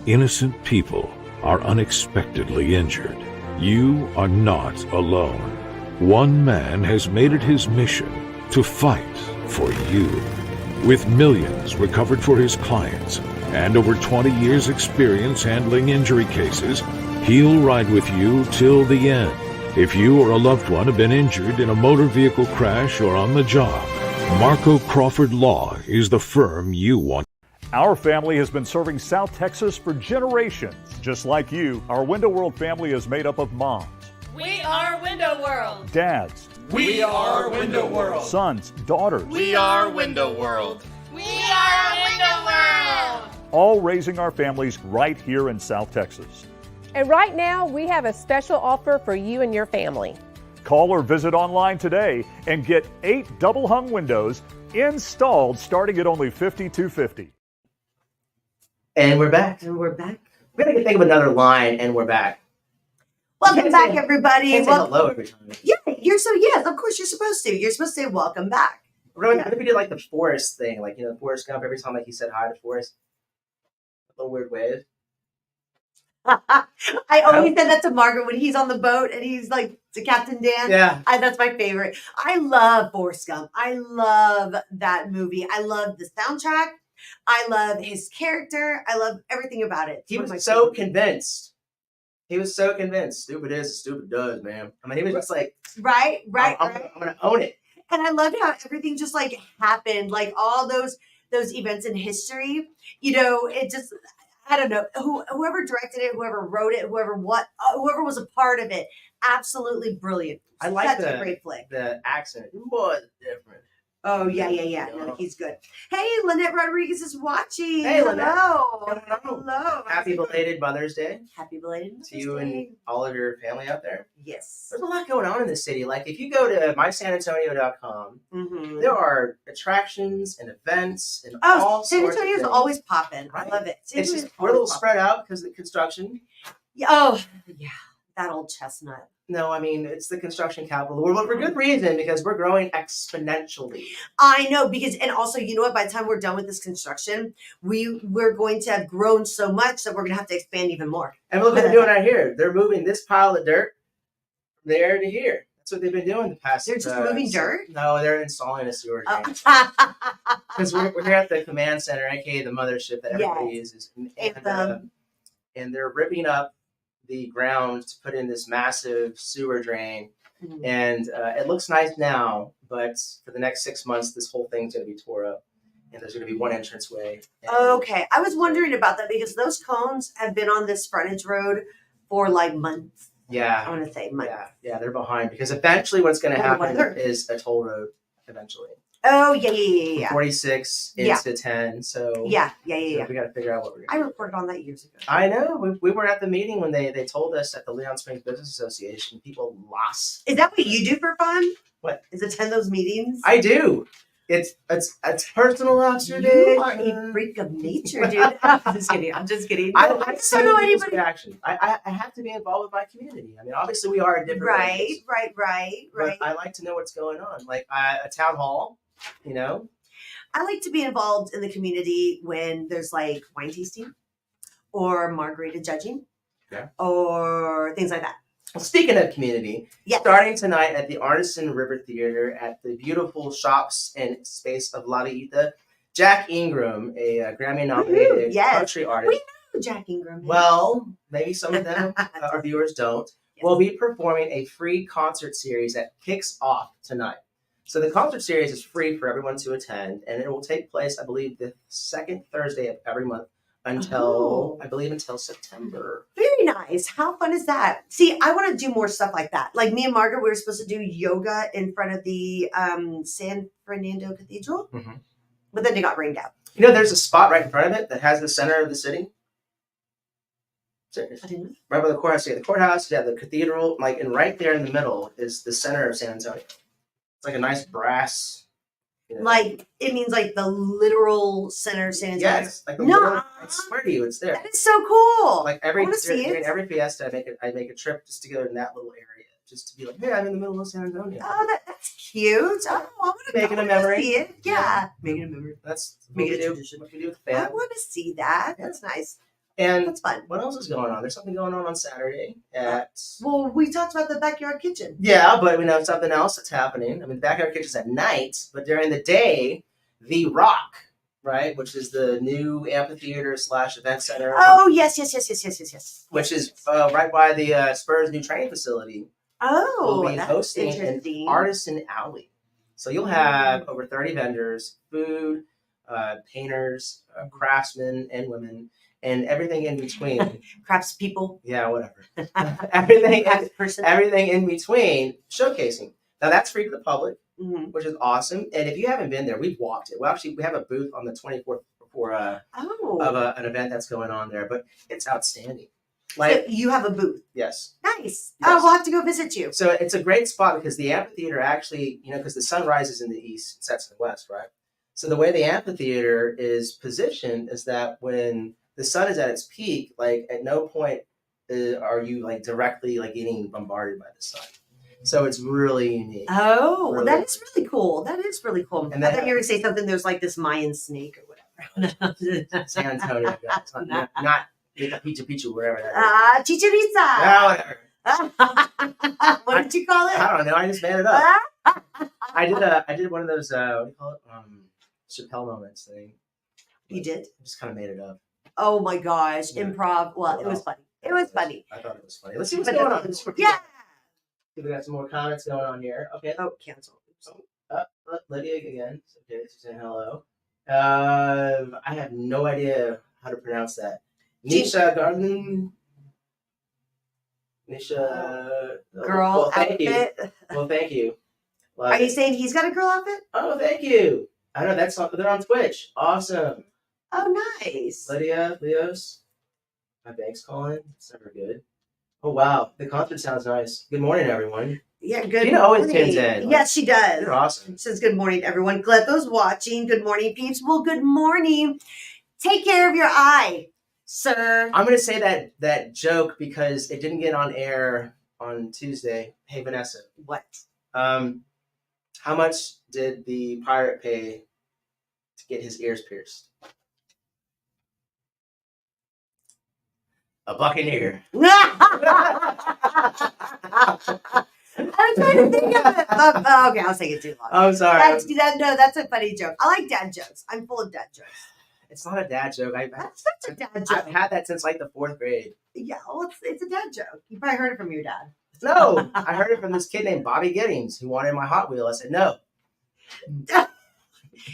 Innocent people are unexpectedly injured. You are not alone. One man has made it his mission to fight for you. With millions recovered for his clients and over 20 years' experience handling injury cases, he'll ride with you till the end. If you or a loved one have been injured in a motor vehicle crash or on the job, Marco Crawford Law is the firm you want. Our family has been serving South Texas for generations. Just like you, our Window World family is made up of moms. We are Window World. Dads. We are Window World. Sons, daughters. We are Window World. We are Window World. All raising our families right here in South Texas. And right now, we have a special offer for you and your family. Call or visit online today and get 8 double hung windows installed starting at only $52.50. And we're back. We're going to think of another line, and we're back. Welcome back, everybody. Can't say hello every time. Yeah, yes, of course you're supposed to. You're supposed to say welcome back. What if we did like the Forrest thing, like Forrest Gump? Every time like he said hi to Forrest, a little weird wave. I always said that to Margaret when he's on the boat and he's like to Captain Dan. Yeah, that's my favorite. I love Forrest Gump. I love that movie. I love the soundtrack. I love his character. I love everything about it. He was so convinced. He was so convinced. Stupid is, stupid does, man. I mean, he was just like, right. I'm gonna own it. And I loved how everything just like happened, like all those events in history. It just. I don't know, whoever directed it, whoever wrote it, whoever was a part of it, absolutely brilliant. I like Such a great flick. The accent was different. Oh, yeah. No, he's good. Hey, Lynette Rodriguez is watching. Hey, Lynette. Hello. Happy belated Mother's Day. Happy belated Mother's Day. To you Day. and all of your family out there. Yes. There's a lot going on in this city. Like, if you go to mysanantonio.com, there are attractions and events and all sorts of things. San Antonio's always popping. Right? I love it. It's just we're a little spread out because of the construction. Oh, yeah. That old chestnut. No, I mean, it's the construction capital. We're for good reason, because we're growing exponentially. I know, and also, you know what? By the time we're done with this construction, we're going to have grown so much that we're going to have to expand even more. And look what they're doing right here. They're moving this pile of dirt from there to here. That's what they've been doing the past. They're just moving dirt? No, they're installing a sewer drain. Because we're here at the command center, aka the mothership that everybody uses. And they're ripping up the ground to put in this massive sewer drain. And it looks nice now, but for the next 6 months, this whole thing's going to be tore up. And there's going to be one entranceway. Okay. I was wondering about that because those cones have been on this frontage road for like months. Yeah. I want to say months. Yeah, they're behind because eventually what's going to happen is a toll road eventually. Oh, yeah. 46 into 10. So Yeah. we got to figure out what we're I going to do. reported on that years ago. I know. We were at the meeting when they told us at the Leon Springs Business Association, people lost. Is that what you do for fun? What? Is attend those meetings? I do. It's personal observation. You are a freak of nature, dude. I'm just kidding. No, I just don't know anybody. Reaction. I have to be involved with my community. I mean, obviously we are in different ways. Right. But I like to know what's going on. Like a town hall, you know. I like to be involved in the community when there's like wine tasting or margarita judging, or things like that. Well, speaking of community, starting tonight at the Artisan River Theater at the beautiful shops and space of La Villita, Jack Ingram, a Grammy-nominated country artist. We know who Jack Ingram is. Well, maybe some of them, our viewers don't. Will be performing a free concert series that kicks off tonight. So the concert series is free for everyone to attend, and it will take place, I believe, the second Thursday of every month until September. Very nice. How fun is that? See, I want to do more stuff like that. Like me and Margaret, we were supposed to do yoga in front of the San Fernando Cathedral, but then it got rained out. You know, there's a spot right in front of it that has the center of the city. Right by the courthouse. You have the courthouse, you have the cathedral, and right there in the middle is the center of San Antonio. It's like a nice brass. Like, it means like the literal center of San Antonio? Yes. Like I swear to you, it's there. That is so cool. Like every fiesta, I make a trip just to go in that little area. Just to be like, hey, I'm in the middle of San Antonio. Oh, that's cute. Oh, I want to making a memory. See it. Yeah. Making a memory. That's making a tradition. What we do with the family. I want to see that. That's nice. And that's fun. What else is going on? There's something going on Saturday Well, we talked about the backyard kitchen. Yeah, but we know something else that's happening. I mean, the backyard kitchen's at night, but during the day, The Rock, right, which is the new amphitheater / event center. Oh, yes. Which is right by the Spurs' new training facility. Oh, will be hosting an artisan alley. So you'll have over 30 vendors, food, painters, craftsmen and women, and everything in between. Crafts people. Yeah, whatever. everything in between showcasing. Now that's free to the public, which is awesome. And if you haven't been there, we've walked it. Well, actually, we have a booth on the 24th of an event that's going on there, but it's outstanding. So you have a booth. Yes. Nice. Yes. Oh, we'll have to go visit you. So it's a great spot because the amphitheater actually, because the sun rises in the east, sets in the west, right? So the way the amphitheater is positioned is that when the sun is at its peak, at no point are you directly getting bombarded by the sun. So it's really unique. Oh, really, that is really cool. That is really cool. And I thought you were going to say something. There's this Mayan snake or whatever. San Antonio, guys. Not Pizza, wherever that is. Chicharita. No, what did you call it? I don't know. I just made it up. I did one of those, what do you call it? Chappelle moments thing. You did? I just kind of made it up. Oh my gosh. Yeah. Improv. Well, it was funny. It was funny. I thought it was funny. Let's see what's going on. Yeah. We got some more comments going on here. Okay. Oh, cancel. Lydia again. Okay, she's saying hello. I have no idea how to pronounce that. Nisha Garden. Nisha. Girl outfit. Well, thank you. Are you saying he's got a girl outfit? Oh, thank you. I know they're on Twitch. Awesome. Oh, nice. Lydia, Leos. My bank's calling. It's never good. Oh, wow. The concert sounds nice. Good morning, everyone. Yeah, good Gina always tunes in. Yes, she does. You're awesome. Says good morning, everyone. Cleto's watching. Good morning, peeps. Well, good morning. Take care of your eye, sir. I'm going to say that joke because it didn't get on air on Tuesday. Hey, Vanessa. What? How much did the pirate pay to get his ears pierced? A buccaneer. I'm trying to think of it. Okay, I'll take it too long. I'm sorry. That's a funny joke. I like dad jokes. I'm full of dad jokes. It's not a dad joke. That's such a dad joke. I've had that since the 4th grade. Yeah, well, it's a dad joke. You probably heard it from your dad. No, I heard it from this kid named Bobby Giddings who wanted my Hot Wheel. I said no.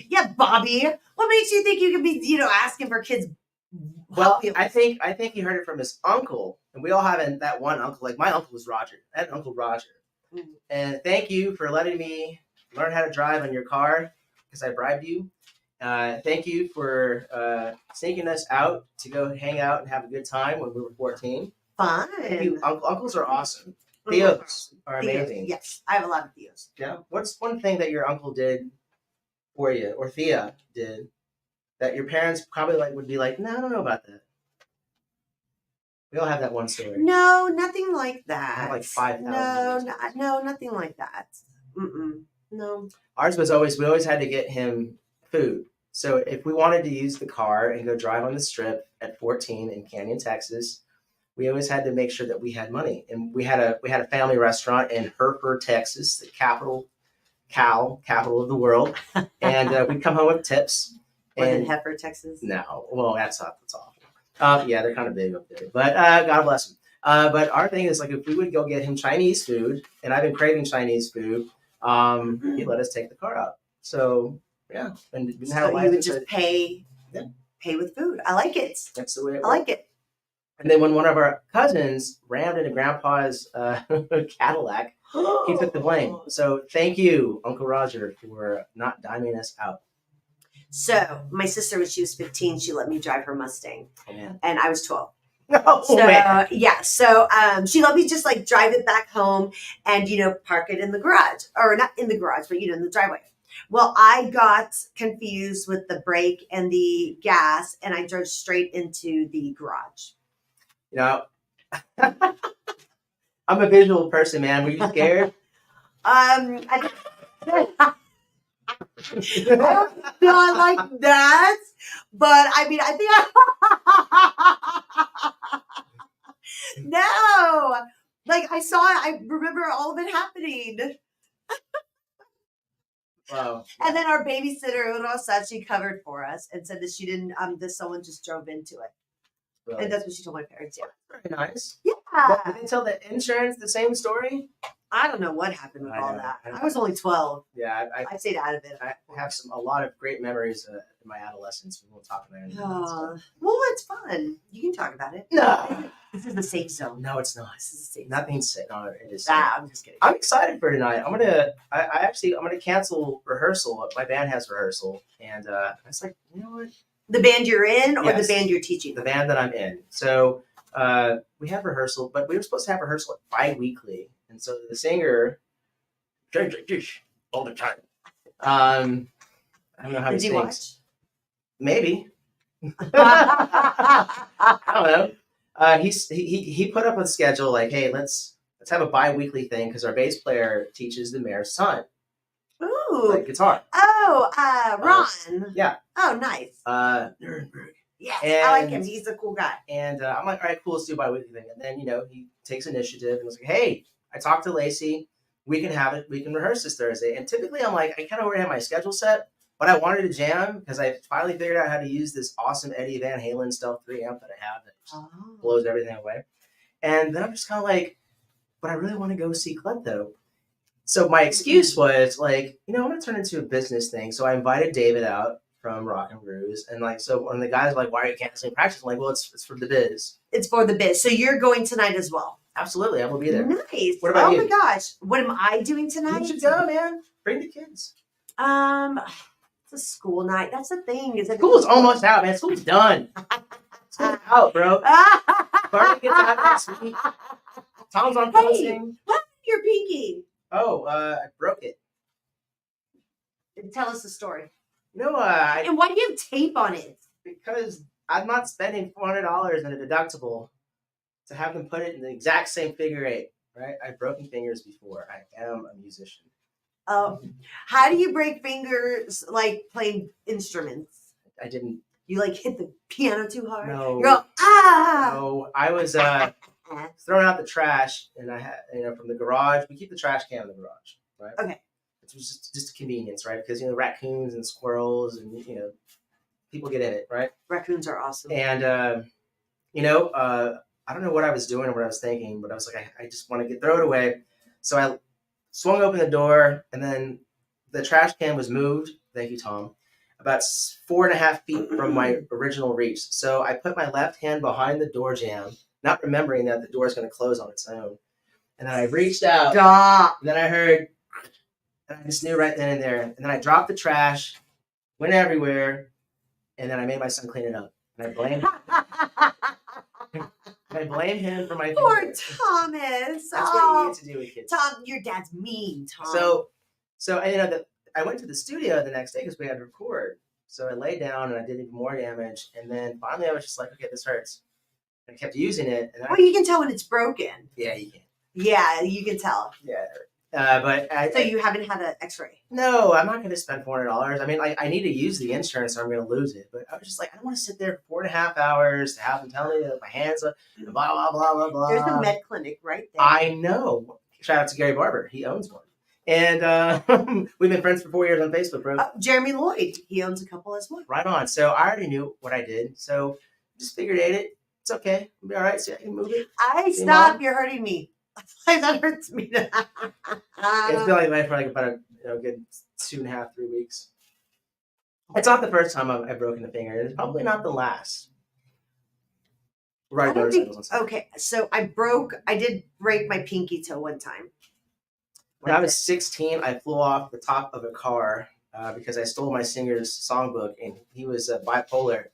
Yeah, Bobby. What makes you think you could be, asking for kids? Well, I think he heard it from his uncle, and we all have that one uncle. Like my uncle was Roger. I had Uncle Roger. And thank you for letting me learn how to drive on your car. because I bribed you. Thank you for sneaking us out to go hang out and have a good time when we were 14. Fun. Thank you. Uncles are awesome. Theos are amazing. Yes, I have a lot of Theos. Yeah. What's one thing that your uncle did for you, or Thea did, that your parents probably would be like, no, I don't know about that. We all have that one story. No, nothing like that. I have like 5,000. No, nothing like that. No. Ours was we always had to get him food. So if we wanted to use the car and go drive on the strip at 14 in Canyon, Texas, we always had to make sure that we had money. And we had a family restaurant in Hereford, Texas, the capital of the world. And we'd come home with tips. Was it Heifer, Texas? No. Well, that's awful. Yeah, they're kind of big up there. But God bless them. But our thing is, like, if we would go get him Chinese food, and I've been craving Chinese food, he'd let us take the car out. So, yeah. And we didn't have so you would just pay with food. I like it. That's the way it works. I like it. And then when one of our cousins rammed into Grandpa's Cadillac, he took the blame. So thank you, Uncle Roger, for not diming us out. So my sister, when she was 15, she let me drive her Mustang. Oh, man. And I was 12. Oh, so, man. Yeah. So she let me just like drive it back home and, park it in the garage. Or not in the garage, but, in the driveway. Well, I got confused with the brake and the gas, and I drove straight into the garage. I'm a visual person, man. Were you scared? I not like that, but I mean, I think no, like I saw it. I remember all of it happening. Wow. And then our babysitter, Rosa, she covered for us and said that she didn't. That someone just drove into it. Really? And that's what she told my parents. Yeah. Very nice. Yeah. But did they tell the insurance the same story? I don't know what happened with all that. I was only 12. Yeah, I stayed out of it. I have a lot of great memories in my adolescence. We won't talk about it. Well, it's fun. You can talk about it. No. This is the safe zone. No, it's not. This is the safe Nothing's safe. No, it is. I'm just kidding. I'm excited for tonight. I'm gonna cancel rehearsal. My band has rehearsal, and I was like, you know what? The band you're in, or Yes. the band you're teaching? The band that I'm in. So we have rehearsal, but we were supposed to have rehearsal bi-weekly, and so the singer all the time. I don't know how Did he you sings. watch? Maybe. I don't know. He put up a schedule like, hey, let's have a bi-weekly thing because our bass player teaches the mayor's son. Ooh. Like guitar. Oh, Ron. Yeah. Oh, nice. Nuremberg. Yes, And- I like him. He's a cool guy. And I'm like, all right, cool, let's do a bi-weekly thing. And then, he takes initiative and was like, hey, I talked to Lacey. We can rehearse this Thursday. And typically I'm like, I kind of already have my schedule set, but I wanted to jam because I finally figured out how to use this awesome Eddie Van Halen Stealth 3 amp that I have that just blows everything away. And then I'm just kind of like, but I really want to go see Cleto. So my excuse was like, I'm going to turn it into a business thing. So I invited David out from Rock and Ruse. And so when the guys are like, why are you canceling practice? I'm like, well, it's for the biz. It's for the biz. So you're going tonight as well. Absolutely. I will be there. Nice. What about you? Oh my gosh. What am I doing tonight? You should go, man. Bring the kids. It's a school night. That's the thing. School's almost out, man. School's done. School's out, bro. Barney gets out next week. Tom's on posting. What happened to your pinky? Oh, I broke it. Tell us the story. And why do you have tape on it? Because I'm not spending $400 in a deductible to have them put it in the exact same figure eight, right? I've broken fingers before. I am a musician. Oh, how do you break fingers like playing instruments? I didn't. You like hit the piano too hard? No. You're all, No, I was throwing out the trash, and I had, from the garage. We keep the trash can in the garage, right? Okay. It was just a convenience, right? Because raccoons and squirrels and people get in it, right? Raccoons are awesome. And I don't know what I was doing or what I was thinking, but I was like, I just want to throw it away. So I swung open the door, and then the trash can was moved. Thank you, Tom. About 4.5 feet from my original reach. So I put my left hand behind the door jamb, not remembering that the door is going to close on its own. And then I reached out. Stop. And then I heard, and I just knew right then and there. And then I dropped the trash, went everywhere, and then I made my son clean it up. And I blame him for my Poor finger. Thomas. That's what you get to do with kids. Tom, your dad's mean, Tom. So I went to the studio the next day because we had to record. So I laid down and I did even more damage. And then finally I was just like, okay, this hurts. And I kept using it. And well, you can tell when it's broken. Yeah, you can. Yeah, you can tell. Yeah, it hurt. So you haven't had an X-ray? No, I'm not going to spend $400. I mean, I need to use the insurance or I'm going to lose it. But I was just like, I don't want to sit there for 4.5 hours to have them tell me that my hands are blah, blah, blah, blah, blah. There's a med clinic right there. I know. Shout out to Gary Barber. He owns one. And we've been friends for 4 years on Facebook, bro. Jeremy Lloyd. He owns a couple as well. Right on. So I already knew what I did. So just figured it's okay. I'll be all right. So I can move it. Stop. You're hurting me. That hurts me. It's been like that for like about a good 2.5, 3 weeks. It's not the first time I've broken a finger. It's probably not the last. Right. Okay, so I did break my pinky toe one time. When I was 16, I flew off the top of a car because I stole my singer's songbook, and he was bipolar.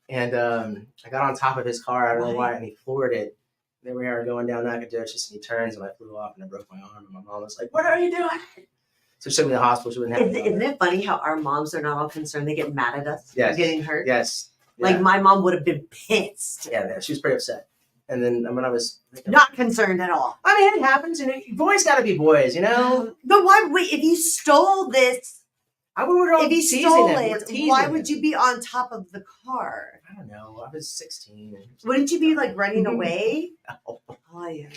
And I got on top of his car, I don't know why, and he floored it. Then we are going down Nacogdoches, and he turns, and I flew off, and I broke my arm. And my mom was like, "What are you doing?" So she took me to the hospital. She wouldn't have. Isn't it funny how our moms are not all concerned? They get mad at us for getting hurt. Yes. Like my mom would have been pissed. Yeah, she was pretty upset. And then when I was not concerned at all. I mean, it happens. Boys got to be boys, you know. But why? Wait, if you stole this. If you stole it, why would you be on top of the car? I don't know. I was 16. Wouldn't you be like running away? No. Oh yeah.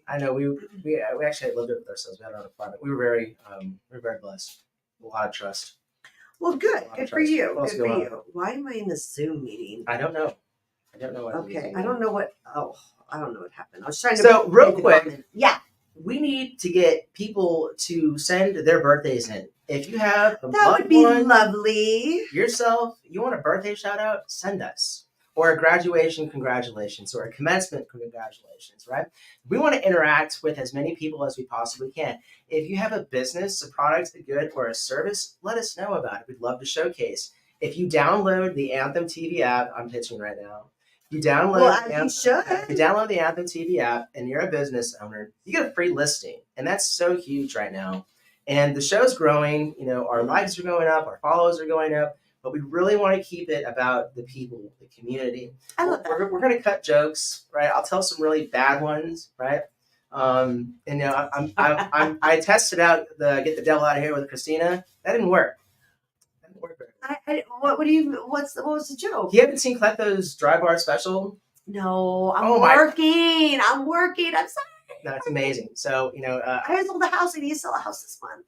I know. We actually lived it with ourselves. We had our own apartment. We were very blessed. A lot of trust. Well, good. Good for you. Good for you. Why am I in this Zoom meeting? I don't know. Okay. I don't know what. Oh, I don't know what happened. I was trying to. So real quick. Yeah. We need to get people to send their birthdays in. If you have that would be lovely. Yourself, you want a birthday shout out? Send us. Or a graduation congratulations, or a commencement congratulations, right? We want to interact with as many people as we possibly can. If you have a business, a product, a good, or a service, let us know about it. We'd love to showcase. If you download the Anthem TV app, I'm pitching right now. You download you download the Anthem TV app and you're a business owner, you get a free listing. And that's so huge right now. And the show's growing, our likes are going up, our follows are going up, but we really want to keep it about the people, the community. I love that. We're going to cut jokes, right? I'll tell some really bad ones, right? I tested out the get the devil out of here with Christina. That didn't work. What was the joke? You haven't seen Cleto's Dry Bar special? No, I'm working. I'm sorry. No, it's amazing. So, I sold a house. I need to sell a house this month.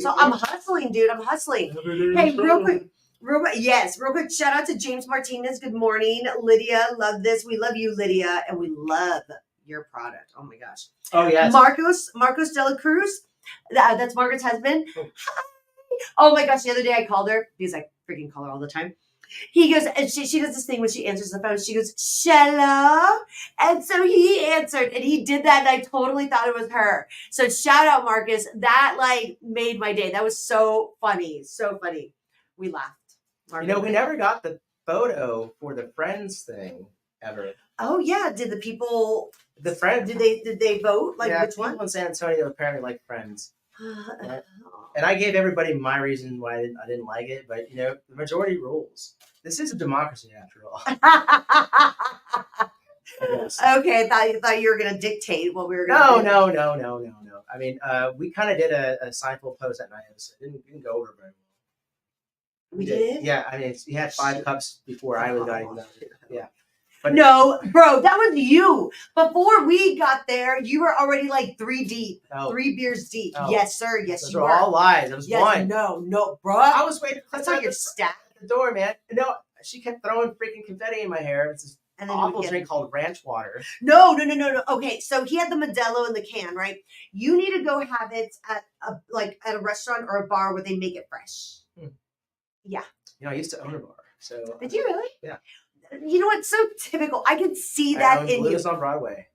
So I'm hustling, dude. I'm hustling. Hey, real quick. Real quick. Shout out to James Martinez. Good morning. Lydia, love this. We love you, Lydia. And we love your product. Oh my gosh. Oh, yes. Marcos de la Cruz. That's Margaret's husband. Hi. Oh my gosh. The other day I called her because I freaking call her all the time. He goes, and she does this thing when she answers the phone. She goes, "Shalom." And so he answered, and he did that, and I totally thought it was her. So shout out, Marcus. That made my day. That was so funny. So funny. We laughed. Marcus, we never got the photo for the Friends thing ever. Oh yeah. Did the people Friends did they vote? Which one? People in San Antonio apparently like Friends. Right? And I gave everybody my reason why I didn't like it, but the majority rules. This is a democracy after all. Okay, I thought you were going to dictate what we were going to do. No. I mean, we kind of did a Seinfeld post that night, so it didn't go over very well. We did? Yeah, I mean, you had 5 cups before I was got even. Yeah. But no, bro, that was you. Before we got there, you were already 3 deep. No. 3 beers deep. No. Yes, sir. Yes, Those you were were. all lies. It was one. No, bro. I was waiting. That's not your stat. At the door, man. No, she kept throwing freaking confetti in my hair. It's this awful drink called ranch water. No. Okay, so he had the Modelo in the can, right? You need to go have it at a restaurant or a bar where they make it fresh. Yeah. I used to own a bar. So did you really? Yeah. You know what? So typical. I could see that in you. Blues on Broadway.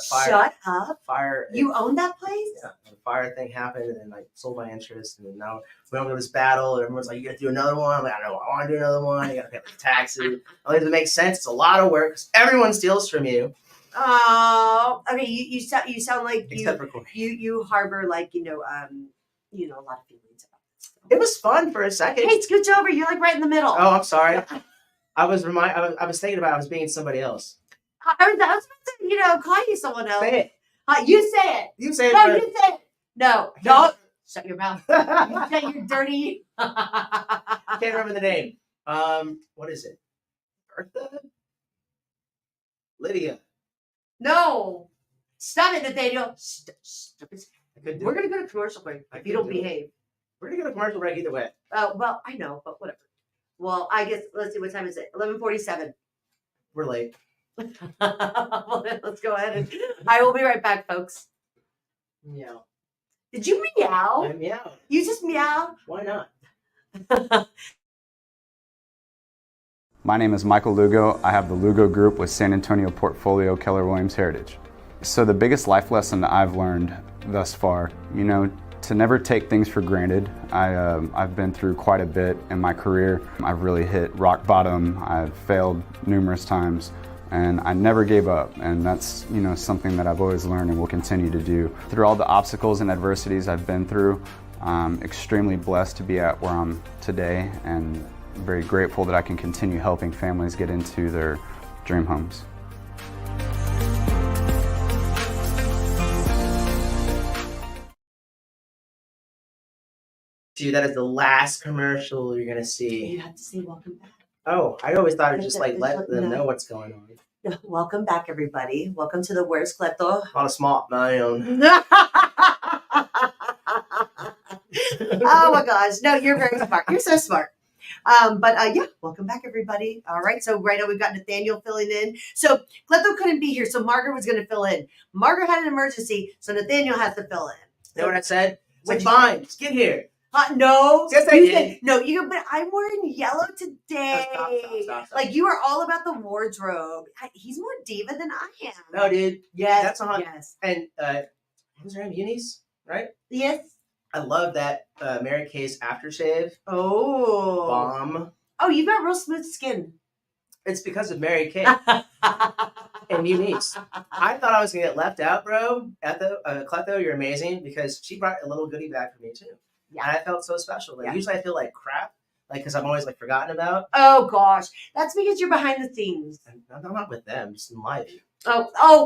Shut up. Fire. You own that place? Yeah. The fire thing happened, and then I sold my interest, and then now we don't do this battle. And everyone's like, "You got to do another one." I'm like, "I know, I want to do another one. You got to pay for taxes." I think it makes sense. It's a lot of work because everyone steals from you. Oh, okay. You sound like Except for Corey. you harbor like a lot of feelings about this. It was fun for a second. Hey, scooch over. You're like right in the middle. Oh, I'm sorry. I was thinking about I was being somebody else. I was about to call you someone else. Say it. You say it. You say it. No, first. you say it. No, don't. Shut your mouth. You say you're dirty. I can't remember the name. What is it? Bertha? Lydia. No. Stop it, Nathaniel. Stop it. We're going to go to commercial break if you don't behave. We're going to go to commercial break either way. Well, I know, but whatever. Well, I guess, let's see, what time is it? 11:47. We're late. Well, then let's go ahead and I will be right back, folks. Meow. Did you meow? I meow. You just meow? Why not? My name is Michael Lugo. I have the Lugo Group with San Antonio Portfolio Keller Williams Heritage. So the biggest life lesson that I've learned thus far, to never take things for granted. I've been through quite a bit in my career. I've really hit rock bottom. I've failed numerous times, and I never gave up. And that's something that I've always learned and will continue to do. Through all the obstacles and adversities I've been through, I'm extremely blessed to be at where I'm today, and very grateful that I can continue helping families get into their dream homes. Dude, that is the last commercial you're gonna see. You have to say welcome back. Oh, I always thought it just let them know what's going on. Welcome back, everybody. Welcome to the Where's Cleto? A lot of smart my own. Oh my gosh. No, you're very smart. You're so smart. Yeah, welcome back, everybody. All right, so right now we've got Nathaniel filling in. So Cleto couldn't be here, so Margaret was going to fill in. Margaret had an emergency, so Nathaniel has to fill in. You know what I said? It's like, fine, just get here. No. Yes, I did. No, but I'm wearing yellow today. Stop. Like, you are all about the wardrobe. He's more diva than I am. No, dude. Yes. That's on. Yes. And what was her name? Eunice, right? Yes. I love that Mary Kay's aftershave. Oh. Bomb. Oh, you've got real smooth skin. It's because of Mary Kay and Eunice. I thought I was going to get left out, bro. At the Cleto, you're amazing because she brought a little goodie bag for me, too. Yeah. And I felt so special. Like, usually I feel like crap, because I'm always forgotten about. Oh gosh, that's because you're behind the scenes. I'm not with them, just in life. Oh,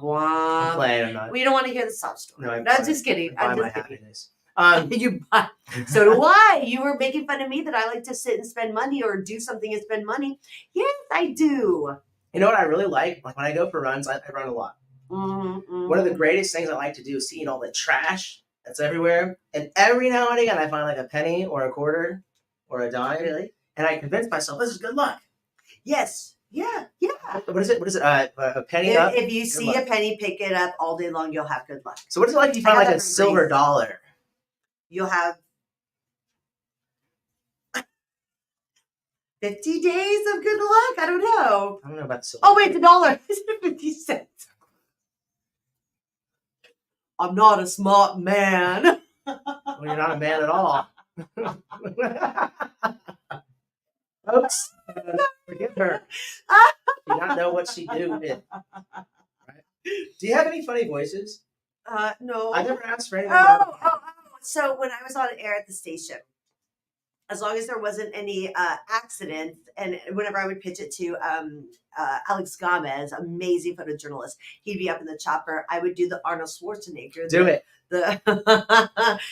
wah. I'm playing. I'm not. We don't want to hear the sob story. No, I'm just kidding. I'm just my kidding. happiness. So do I. You were making fun of me that I like to sit and spend money or do something and spend money. Yes, I do. You know what I really like? Like when I go for runs, I run a lot. Mm-hmm. One of the greatest things I like to do is seeing all the trash that's everywhere. And every now and again, I find a penny or a quarter or a dime. Really? And I convince myself, this is good luck. Yes. Yeah. What is it? A penny up? If you see a penny, pick it up all day long, you'll have good luck. So what is it like if you find a silver dollar? You'll have 50 days of good luck. I don't know. I don't know about the silver. Oh, wait, $1. It's 50 cents. I'm not a smart man. Well, you're not a man at all. Folks, forgive her. Do not know what she did. Right? Do you have any funny voices? No. I never asked for anything. So when I was on air at the station, as long as there wasn't any accidents, and whenever I would pitch it to Alex Gomez, amazing photojournalist, he'd be up in the chopper. I would do the Arnold Schwarzenegger. Do it.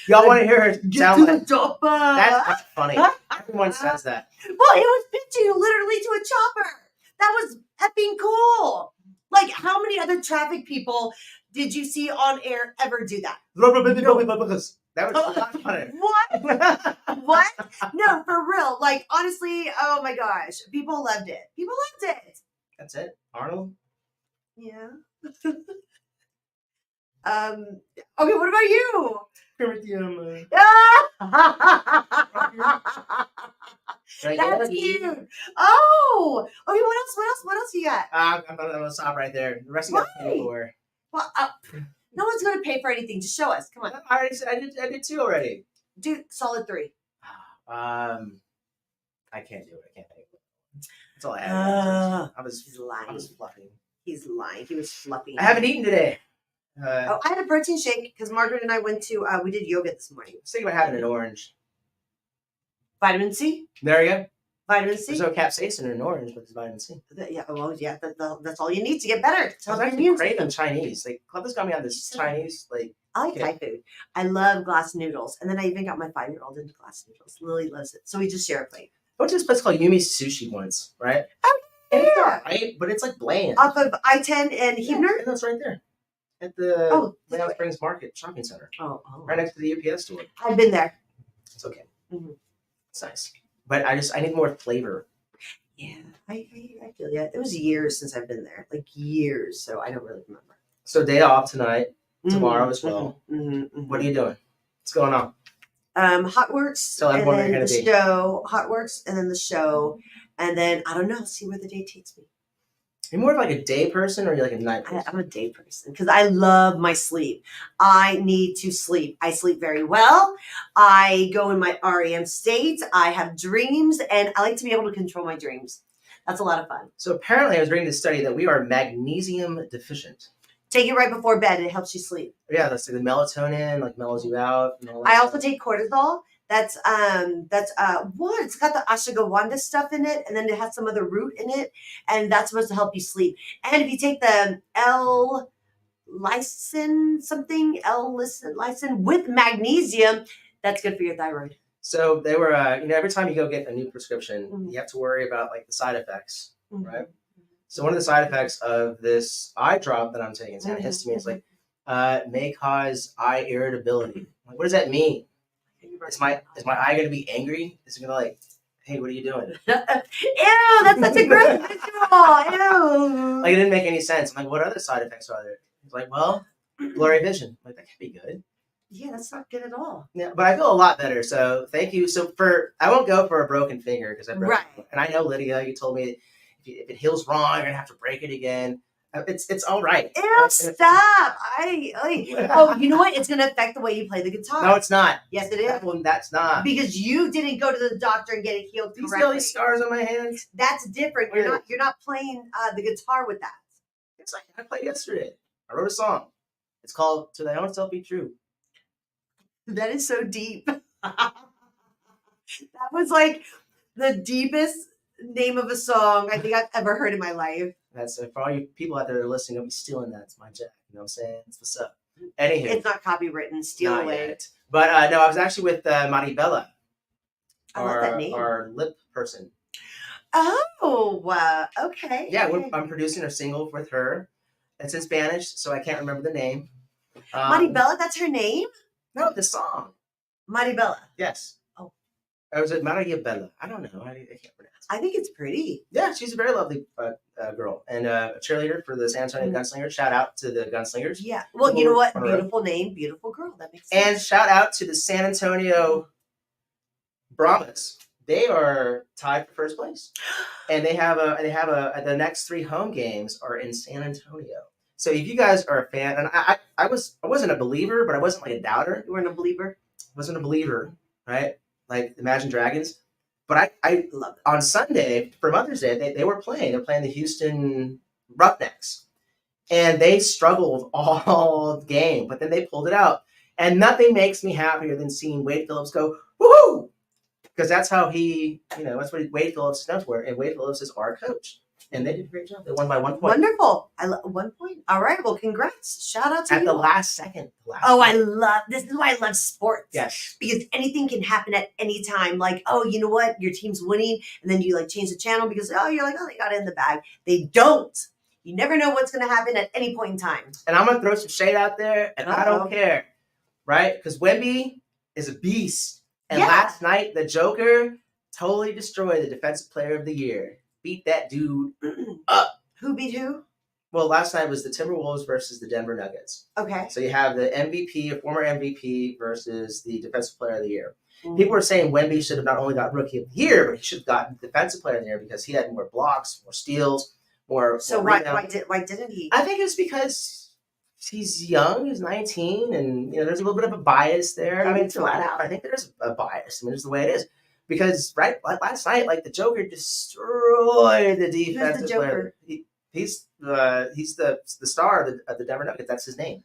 Y'all want to hear her sound like chopper? That's funny. Everyone says that. Well, he was pitching literally to a chopper. That was effing cool. Like, how many other traffic people did you see on air ever do that? That was a lot funner. What? What? No, for real. Like, honestly, oh my gosh. People loved it. People loved it. That's it? Arnold? Yeah. Okay, what about you? That's cute. Oh, okay. What else? What else you got? I'm gonna stop right there. The rest of you got to pay for. Well, no one's going to pay for anything. Just show us. Come on. I already said I did 2 already. Dude, solid 3. I can't do it. I can't think of it. That's all I had. He's lying. I was fluffing. He's lying. He was fluffing. I haven't eaten today. I had a protein shake because Margaret and I went to, we did yoga this morning. I was thinking about having an orange. Vitamin C? There you go. Vitamin C? There's no capsaicin in an orange, but there's vitamin C. That's all you need to get better. I was actually craving Chinese. Like, Cleto's got me on this Chinese, like... I like Thai food. I love glass noodles. And then I even got my 5-year-old into glass noodles. Lily loves it. So we just share a plate. I went to this place called Yumi's Sushi once, right? Oh, yeah. And it's alright, but it's like bland. Off of I-10 and Huebner? Yeah, that's right there. At the Layout Springs Market Shopping Center. Oh. Right next to the UPS store. I've been there. It's okay. Mm-hmm. It's nice. But I need more flavor. Yeah, I feel you. It was years since I've been there. Like years, so I don't really remember. So day off tonight, tomorrow as well. What are you doing? What's going on? Hotworks, Tell everyone where and you're then gonna the show. Hotworks, and then the show, and then I don't know. See where the day takes me. Are you more of like a day person or are you like a night person? I'm a day person because I love my sleep. I need to sleep. I sleep very well. I go in my REM state. I have dreams, and I like to be able to control my dreams. That's a lot of fun. So apparently I was reading this study that we are magnesium deficient. Take it right before bed. It helps you sleep. Yeah, that's like the melatonin, like mellows you out. And all that I stuff. also take cortisol. That's what? It's got the ashwagandha stuff in it, and then it has some other root in it, and that's supposed to help you sleep. And if you take the L-lysine with magnesium, that's good for your thyroid. So they were, every time you go get a new prescription, you have to worry about like the side effects, right? So one of the side effects of this eye drop that I'm taking, it's antihistamine, is like may cause eye irritability. Like, what does that mean? Is my eye going to be angry? Is it going to like, hey, what are you doing? Ew, that's such a great visual. Ew. Like, it didn't make any sense. I'm like, what other side effects are there? He's like, well, blurry vision. I'm like, that can't be good. Yeah, that's not good at all. Yeah, but I feel a lot better. So thank you. So I won't go for a broken finger because I broke it. And I know, Lydia, you told me if it heals wrong, you're going to have to break it again. It's all right. Ew, stop. Oh, you know what? It's going to affect the way you play the guitar. No, it's not. Yes, it is. Well, that's not. Because you didn't go to the doctor and get it healed correctly. You see all these scars on my hands? That's different. You're not playing the guitar with that. It's like I played yesterday. I wrote a song. It's called "To Thy Own Self Be True." That is so deep. That was like the deepest name of a song I think I've ever heard in my life. That's for all you people out there that are listening. I'll be stealing that. It's my jack. You know what I'm saying? That's what's up. Anywho, it's not copywritten. Steal not away. Yet. But no, I was actually with Maribella, I love that name. Our lip person. Oh, okay. Yeah, okay. I'm producing a single with her. It's in Spanish, so I can't remember the name. Maribella, that's her name? No, the song. Maribella. Yes. Oh. Or was it Maria Bella? I don't know. I can't pronounce it. I think it's pretty. Yeah, she's a very lovely girl and a cheerleader for the San Antonio Gunslingers. Shout out to the Gunslingers. Yeah. Well, you know what? Beautiful name, beautiful girl. That makes sense. And shout out to the San Antonio Brahmas. They are tied for first place, and they have the next 3 home games are in San Antonio. So if you guys are a fan, and I wasn't a believer, but I wasn't like a doubter. You weren't a believer? Wasn't a believer, right? Like Imagine Dragons. But I love it. On Sunday for Mother's Day, they were playing. They're playing the Houston Roughnecks, and they struggled all game, but then they pulled it out. And nothing makes me happier than seeing Wade Phillips go woohoo, because that's how that's what Wade Phillips is known for. And Wade Phillips is our coach. And they did a great job. They won by 1 point. Wonderful. 1 point. All right. Well, congrats. Shout out to you. At the last second. This is why I love sports. Yes. Because anything can happen at any time. Like, oh, you know what? Your team's winning. And then you like change the channel because, you're like, they got it in the bag. They don't. You never know what's going to happen at any point in time. And I'm going to throw some shade out there, and I don't care. Right? Because Wemby is a beast. And last night, the Joker totally destroyed the Defensive Player of the Year. Beat that dude up. Who beat who? Well, last night was the Timberwolves versus the Denver Nuggets. Okay. So you have the MVP, a former MVP, versus the Defensive Player of the Year. People were saying Wemby should have not only got Rookie of the Year, but he should have gotten Defensive Player of the Year because he had more blocks, more steals, more. So more why didn't he? I think it's because he's young, he's 19, and there's a little bit of a bias there. I mean, flat out, I think there's a bias. I mean, it's the way it is. Because last night, like the Joker destroyed the defensive player. He's the star of the Denver Nuggets. That's his name.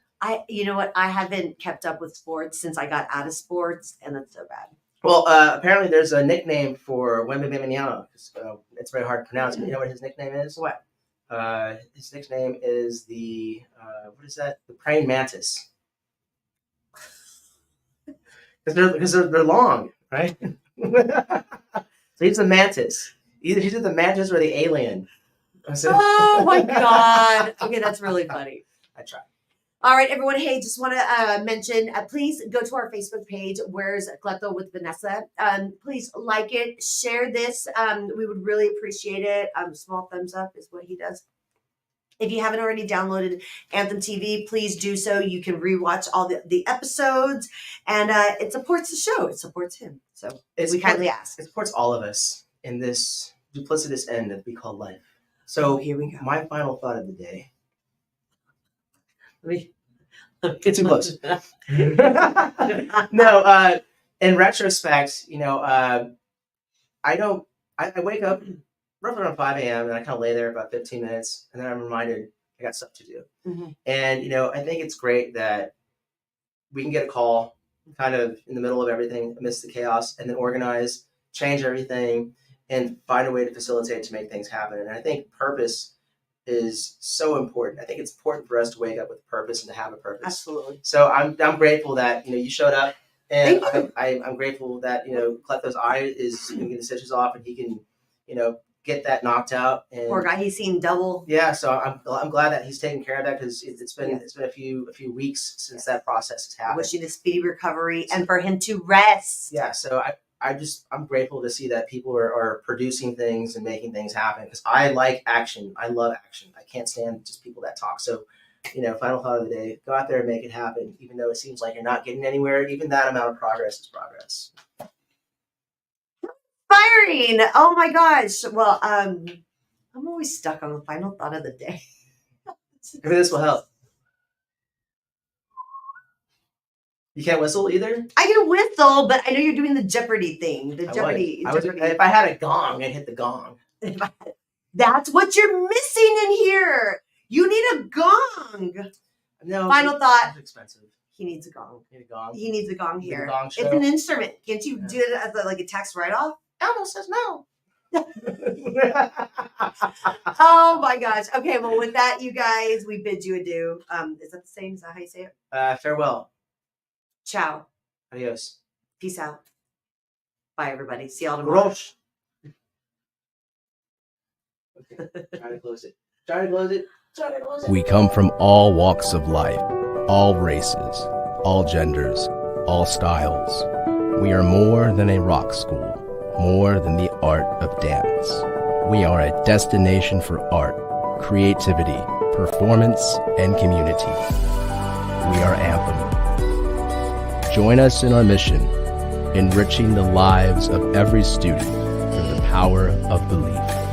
You know what? I haven't kept up with sports since I got out of sports, and that's so bad. Well, apparently there's a nickname for Wembanyama. It's very hard to pronounce. But you know what his nickname is? What? His nickname is the what is that? The praying mantis. Because they're long, right? So he's the mantis. Either he's the mantis or the alien. Oh my God. Okay, that's really funny. I tried. All right, everyone. Hey, just want to mention, please go to our Facebook page, Where's Cleto with Vanessa. Please like it, share this. We would really appreciate it. Small thumbs up is what he does. If you haven't already downloaded Anthem TV, please do so. You can rewatch all the episodes, and it supports the show. It supports him. So we kindly ask. It supports all of us in this duplicitous end that we call life. So here we go. My final thought of the day. Get too close. No, in retrospect, I wake up roughly around 5 a.m. and I kind of lay there about 15 minutes, and then I'm reminded I got stuff to do. Mm-hmm. And I think it's great that we can get a call kind of in the middle of everything, amidst the chaos, and then organize, change everything, and find a way to facilitate to make things happen. And I think purpose is so important. I think it's important for us to wake up with purpose and to have a purpose. Absolutely. So I'm grateful that you showed up, and I'm grateful that Cleto's eye is getting the stitches off, and he can get that knocked out. And poor guy, he's seen double. Yeah, so I'm glad that he's taking care of that, because it's been a few weeks since that process has happened. Wishing a speedy recovery and for him to rest. Yeah, so I'm grateful to see that people are producing things and making things happen, because I like action. I love action. I can't stand just people that talk. So, final thought of the day: go out there and make it happen, even though it seems like you're not getting anywhere. Even that amount of progress is progress. Inspiring. Oh my gosh. Well, I'm always stuck on the final thought of the day. Maybe this will help. You can't whistle either? I can whistle, but I know you're doing the Jeopardy thing. Jeopardy. If I had a gong, I'd hit the gong. That's what you're missing in here. You need a gong. No. Final thought. It's expensive. He needs a gong. You need a gong? He needs a gong here. A gong show? It's an instrument. Can't you do it as a tax write-off? Elmo says no. Oh my gosh. Okay, well, with that, you guys, we bid you adieu. Is that the same? Is that how you say it? Farewell. Ciao. Adios. Peace out. Bye, everybody. See y'all tomorrow. Roche. Okay. Try to close it. We come from all walks of life, all races, all genders, all styles. We are more than a rock school, more than the art of dance. We are a destination for art, creativity, performance, and community. We are Anthem. Join us in our mission, enriching the lives of every student through the power of belief.